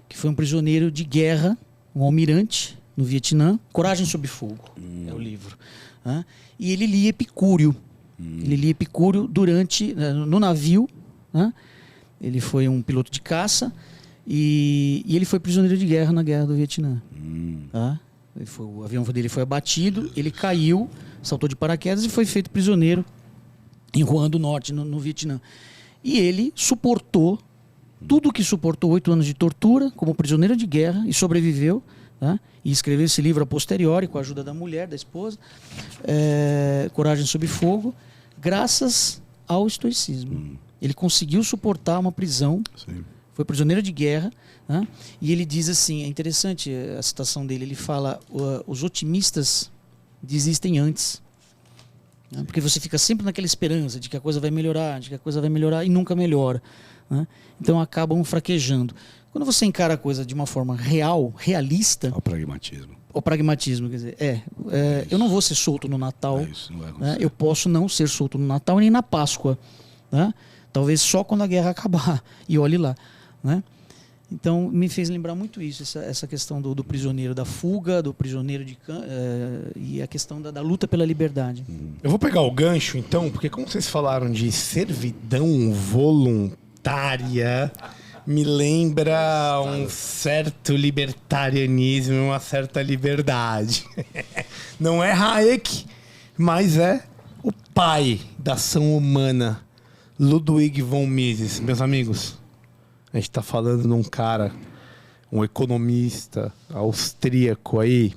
D: que foi um prisioneiro de guerra, um almirante no Vietnã. Coragem sob Fogo é o livro. Né? E ele lia Epicúrio. Ele lia Epicúrio no navio. Né? Ele foi um piloto de caça e ele foi prisioneiro de guerra na Guerra do Vietnã. Tá? O avião dele foi abatido, ele caiu, saltou de paraquedas e foi feito prisioneiro em Ruan do Norte, no Vietnã. E ele suportou tudo o que suportou, 8 anos de tortura como prisioneiro de guerra e sobreviveu. Tá? E escreveu esse livro a posteriori com a ajuda da mulher, da esposa, Coragem sob Fogo, graças ao estoicismo. Ele conseguiu suportar uma prisão,
B: Sim.
D: foi prisioneiro de guerra, né? E ele diz assim, é interessante a citação dele, ele fala, os otimistas desistem antes. Né? Porque você fica sempre naquela esperança de que a coisa vai melhorar, e nunca melhora. Né? Então acabam fraquejando. Quando você encara a coisa de uma forma realista,
B: Ao pragmatismo.
D: o pragmatismo, quer dizer, eu não vou ser solto no Natal,
B: Isso não vai
D: né?
B: acontecer.
D: Eu posso não ser solto no Natal nem na Páscoa, né? Talvez só quando a guerra acabar, e olhe lá, né? Então me fez lembrar muito isso, essa questão do prisioneiro da fuga, do prisioneiro e a questão da luta pela liberdade.
A: Eu vou pegar o gancho, então, porque como vocês falaram de servidão voluntária, me lembra um certo libertarianismo, uma certa liberdade. Não é Hayek, mas é o pai da ação humana, Ludwig von Mises. Meus amigos, a gente está falando de um cara, um economista austríaco aí.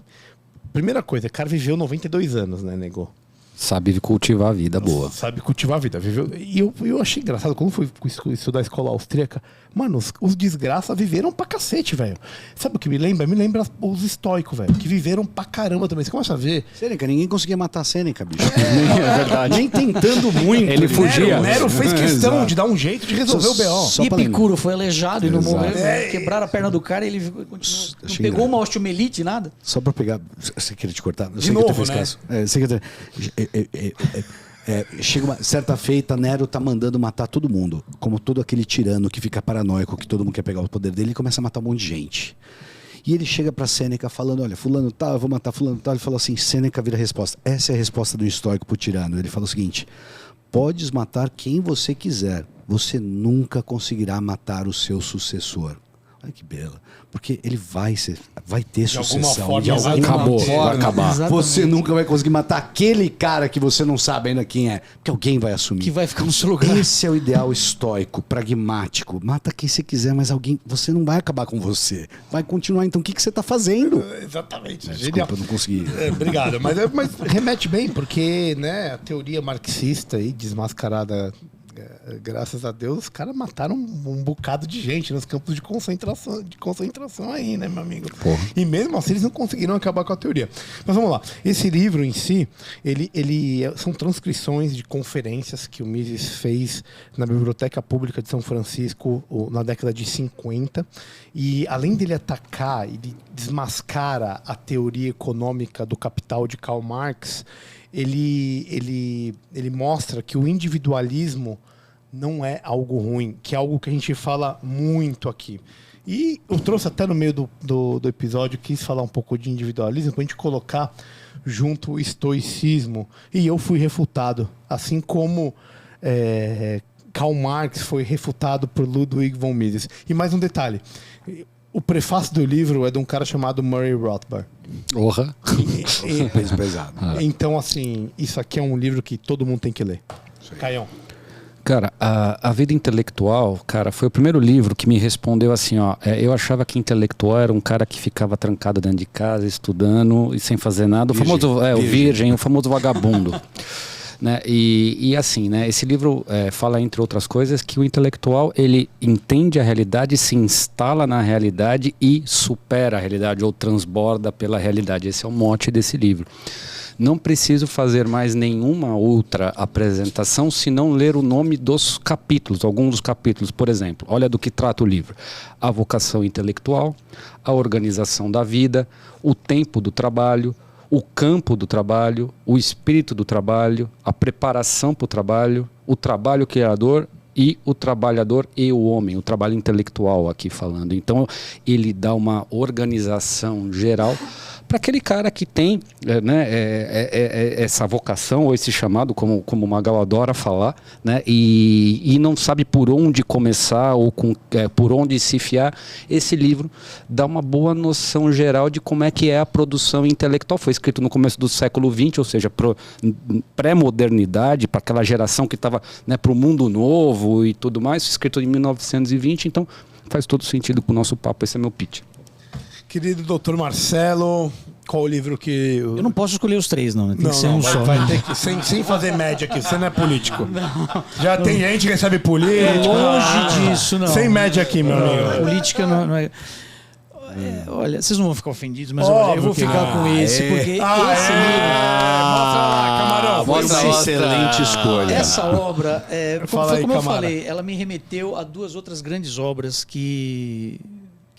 A: Primeira coisa, o cara viveu 92 anos, né, nego?
C: Sabe cultivar a vida boa.
A: Sabe cultivar a vida. Viveu. E eu achei engraçado, quando fui estudar a escola austríaca, mano, os desgraças viveram pra cacete, velho. Sabe o que me lembra? Me lembra os estoicos, velho, que viveram pra caramba também. Você começa a ver.
B: Sêneca, ninguém conseguia matar a Sêneca, bicho.
C: É verdade.
B: Nem tentando muito.
C: Ele fugia.
A: Nero fez questão
B: Exato.
A: de dar um jeito de resolver o B.O.
B: Só
D: E
B: pra
D: Epicuro foi aleijado e não
B: Exato.
D: morreu. Quebraram a perna do cara e ele continuou. Não
B: Achei
D: pegou
B: engraçado.
D: uma osteomielite, nada.
B: Só pra pegar. Você queria te cortar? Eu
A: De
B: sei que eu
A: novo,
B: te fiz
A: né?
B: caso. Sei que chega uma certa feita, Nero tá mandando matar todo mundo. Como todo aquele tirano que fica paranoico, que todo mundo quer pegar o poder dele, ele começa a matar um monte de gente. E ele chega pra Sêneca falando, olha, fulano tal, eu vou matar fulano tal. Ele fala assim, Sêneca vira a resposta. Essa é a resposta do estoico pro tirano. Ele fala o seguinte, podes matar quem você quiser, você nunca conseguirá matar o seu sucessor. Olha que bela. Porque ele vai ter
A: alguma
B: sucessão.
A: forma,
B: de alguma
C: acabou,
B: forma.
C: vai acabar.
D: Exatamente.
B: Você nunca vai conseguir matar aquele cara que você não sabe ainda quem é. Porque alguém vai assumir.
D: Que vai ficar no seu lugar.
B: Esse é o ideal estoico, pragmático. Mata quem você quiser, mas alguém. Você não vai acabar com você. Vai continuar. Então o que você está fazendo?
A: Exatamente. Genial.
B: Desculpa, eu não consegui.
A: Obrigado. Mas remete bem, porque né, a teoria marxista aí, desmascarada graças a Deus, os caras mataram um bocado de gente nos campos de concentração aí, né, meu amigo?
B: Porra.
A: E mesmo assim eles não conseguiram acabar com a teoria. Mas vamos lá. Esse livro em si, são transcrições de conferências que o Mises fez na Biblioteca Pública de São Francisco na década de 50. E além dele atacar, ele desmascara a teoria econômica do capital de Karl Marx, ele mostra que o individualismo não é algo ruim, que é algo que a gente fala muito aqui. E eu trouxe até no meio do episódio, quis falar um pouco de individualismo, para a gente colocar junto o estoicismo. E eu fui refutado, assim como Karl Marx foi refutado por Ludwig von Mises. E mais um detalhe, o prefácio do livro é de um cara chamado Murray Rothbard.
B: Porra. Peso pesado.
A: Então, assim, isso aqui é um livro que todo mundo tem que ler. Caião.
C: Cara, a Vida Intelectual, cara, foi o primeiro livro que me respondeu assim, ó. Eu achava que intelectual era um cara que ficava trancado dentro de casa, estudando e sem fazer nada. O virgem, o famoso vagabundo. Né? E assim, né? Esse livro fala, entre outras coisas, que o intelectual, ele entende a realidade, se instala na realidade e supera a realidade, ou transborda pela realidade. Esse é o mote desse livro. Não preciso fazer mais nenhuma outra apresentação se não ler o nome dos capítulos, alguns dos capítulos. Por exemplo, olha do que trata o livro: a vocação intelectual, a organização da vida, o tempo do trabalho, o campo do trabalho, o espírito do trabalho, a preparação para o trabalho criador e o trabalhador e o homem, o trabalho intelectual aqui falando. Então ele dá uma organização geral para aquele cara que tem essa vocação ou esse chamado, como o Magal adora falar, né, e não sabe por onde começar ou por onde se fiar. Esse livro dá uma boa noção geral de como é que é a produção intelectual. Foi escrito no começo do século XX, ou seja, pré-modernidade, para aquela geração que estava, né, para o mundo novo e tudo mais, escrito em 1920, então faz todo sentido com o nosso papo. Esse é meu pitch.
A: Querido doutor Marcelo, qual o livro que...
D: Eu não posso escolher os três, não. Tem que ser um só.
A: Vai ter que, sem fazer média aqui, você não é político. Já tem gente que recebe política.
D: Longe disso, não.
A: Sem média aqui, meu amigo.
D: Política não é... olha, vocês não vão ficar ofendidos, mas eu vou ficar com esse, porque esse livro...
A: Mostra lá, camarão.
B: Foi uma excelente escolha.
D: Essa obra, como eu falei, ela me remeteu a duas outras grandes obras que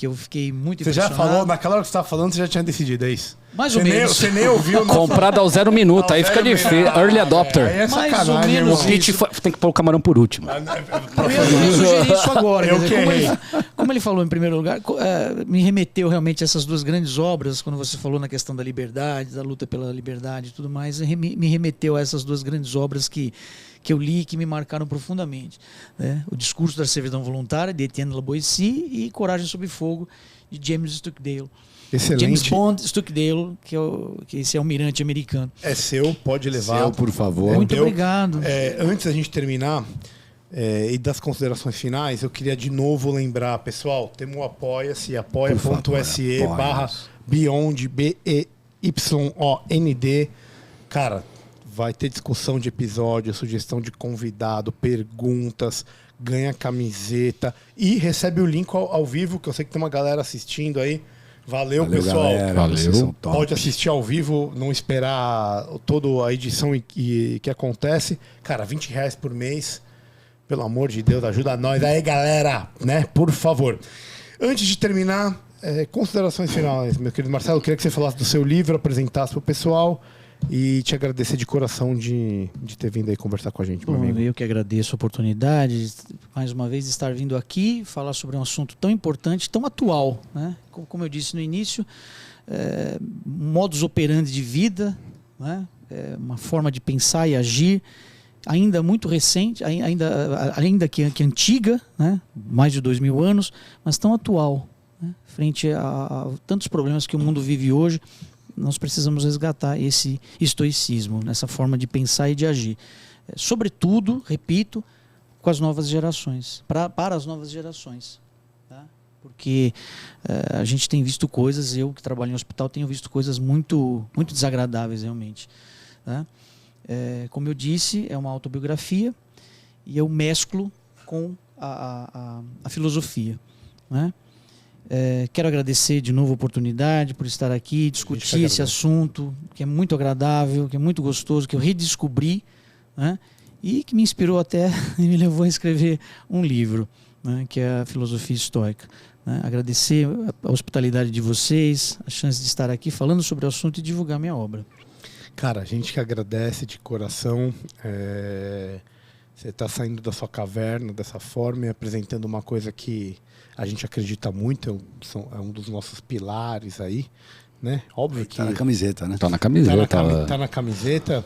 D: eu fiquei muito impressionado.
A: Você já falou, naquela hora que você estava falando, você já tinha decidido, é isso?
D: Mais ou menos.
A: Você nem ouviu.
C: Comprado ao 0 minuto, aí fica difícil. Early adopter.
A: Aí é
D: Mais ou menos
C: O pitch tem que pôr o camarão por último.
D: Eu ia sugerir isso agora. Como ele falou em primeiro lugar, me remeteu realmente a essas duas grandes obras, quando você falou na questão da liberdade, da luta pela liberdade e tudo mais, me remeteu a essas duas grandes obras que eu li e que me marcaram profundamente. Né? O Discurso da Servidão Voluntária, de Etienne La Boétie, e Coragem sob Fogo, de James Stockdale.
A: Excelente.
D: James Bond Stockdale, que esse é o almirante americano.
A: É seu, pode levar.
B: Seu, por favor.
D: Muito obrigado.
A: Antes da gente terminar e das considerações finais, eu queria de novo lembrar, pessoal, temos o Apoia-se, apoia.se/Beyond, BEYOND. Cara, vai ter discussão de episódio, sugestão de convidado, perguntas, ganha camiseta e recebe o link ao vivo, que eu sei que tem uma galera assistindo aí. Valeu, pessoal.
B: Galera,
C: valeu.
A: Pode assistir ao vivo, não esperar toda a edição que acontece. Cara, R$20 por mês. Pelo amor de Deus, ajuda nós aí, galera, né? Por favor. Antes de terminar, considerações finais, meu querido Marcelo. Eu queria que você falasse do seu livro, apresentasse para o pessoal e te agradecer de coração de ter vindo aí conversar com a gente, meu amigo.
D: Eu que agradeço a oportunidade, mais uma vez, de estar vindo aqui falar sobre um assunto tão importante, tão atual, né? Como eu disse no início, modus operandi de vida, né? Uma forma de pensar e agir ainda muito recente, ainda que antiga, né? Mais de 2000 anos, mas tão atual, né? Frente a tantos problemas que o mundo vive hoje. Nós precisamos resgatar esse estoicismo, nessa forma de pensar e de agir. Sobretudo, repito, com as novas gerações, para as novas gerações. Tá? Porque a gente tem visto coisas, eu que trabalho em hospital tenho visto coisas muito, muito desagradáveis realmente. Tá? Como eu disse, é uma autobiografia e eu mesclo com a filosofia, né? Quero agradecer de novo a oportunidade por estar aqui, discutir esse assunto que é muito agradável, que é muito gostoso, que eu redescobri, né? E que me inspirou até e me levou a escrever um livro, né? Que é a filosofia estoica. Né? Agradecer a hospitalidade de vocês, a chance de estar aqui falando sobre o assunto e divulgar minha obra.
A: Cara, a gente que agradece de coração. Você está saindo da sua caverna dessa forma e apresentando uma coisa que a gente acredita muito, é um dos nossos pilares aí, né? Óbvio que...
B: Tá na camiseta, né?
C: Tá na camiseta.
A: Tá na camiseta.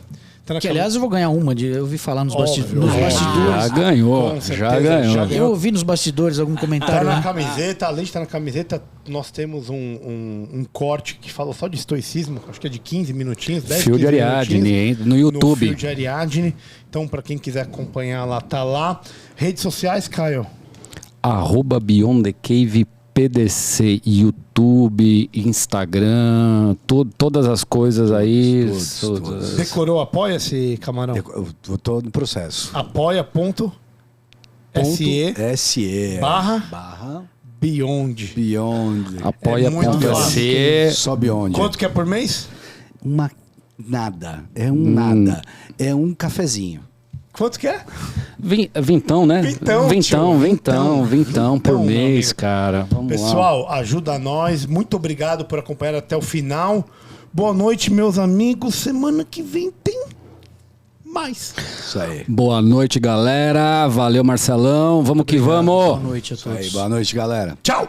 D: Que, aliás, eu vou ganhar uma. Eu ouvi falar nos bastidores.
C: Já ganhou, já ganhou.
D: Eu ouvi nos bastidores algum comentário.
A: Tá na camiseta, além de estar na camiseta, nós temos um corte que fala só de estoicismo, acho que é de 15 minutinhos, 10
C: Fio de Ariadne, no YouTube.
A: No Fio de Ariadne. Então, para quem quiser acompanhar lá, tá lá. Redes sociais, Caio?
C: @Beyond the Cave PDC, YouTube, Instagram, todas as coisas aí.
B: Todos.
A: Decorou Apoia-se, Camarão?
B: Eu tô no processo.
A: Apoia.se
B: barra
A: Beyond.
C: Apoia.se.
B: Sobe onde?
A: Quanto que é por mês?
B: Nada. É um nada. É um cafezinho.
A: Quanto que é?
C: Vintão, né? Vintão por mês, cara. Vamos
A: Pessoal,
C: lá.
A: ajuda nós. Muito obrigado por acompanhar até o final. Boa noite, meus amigos. Semana que vem tem mais.
B: Isso aí.
C: Boa noite, galera. Valeu, Marcelão. Vamos que vamos.
D: Boa noite a todos.
B: Boa noite, galera.
A: Tchau!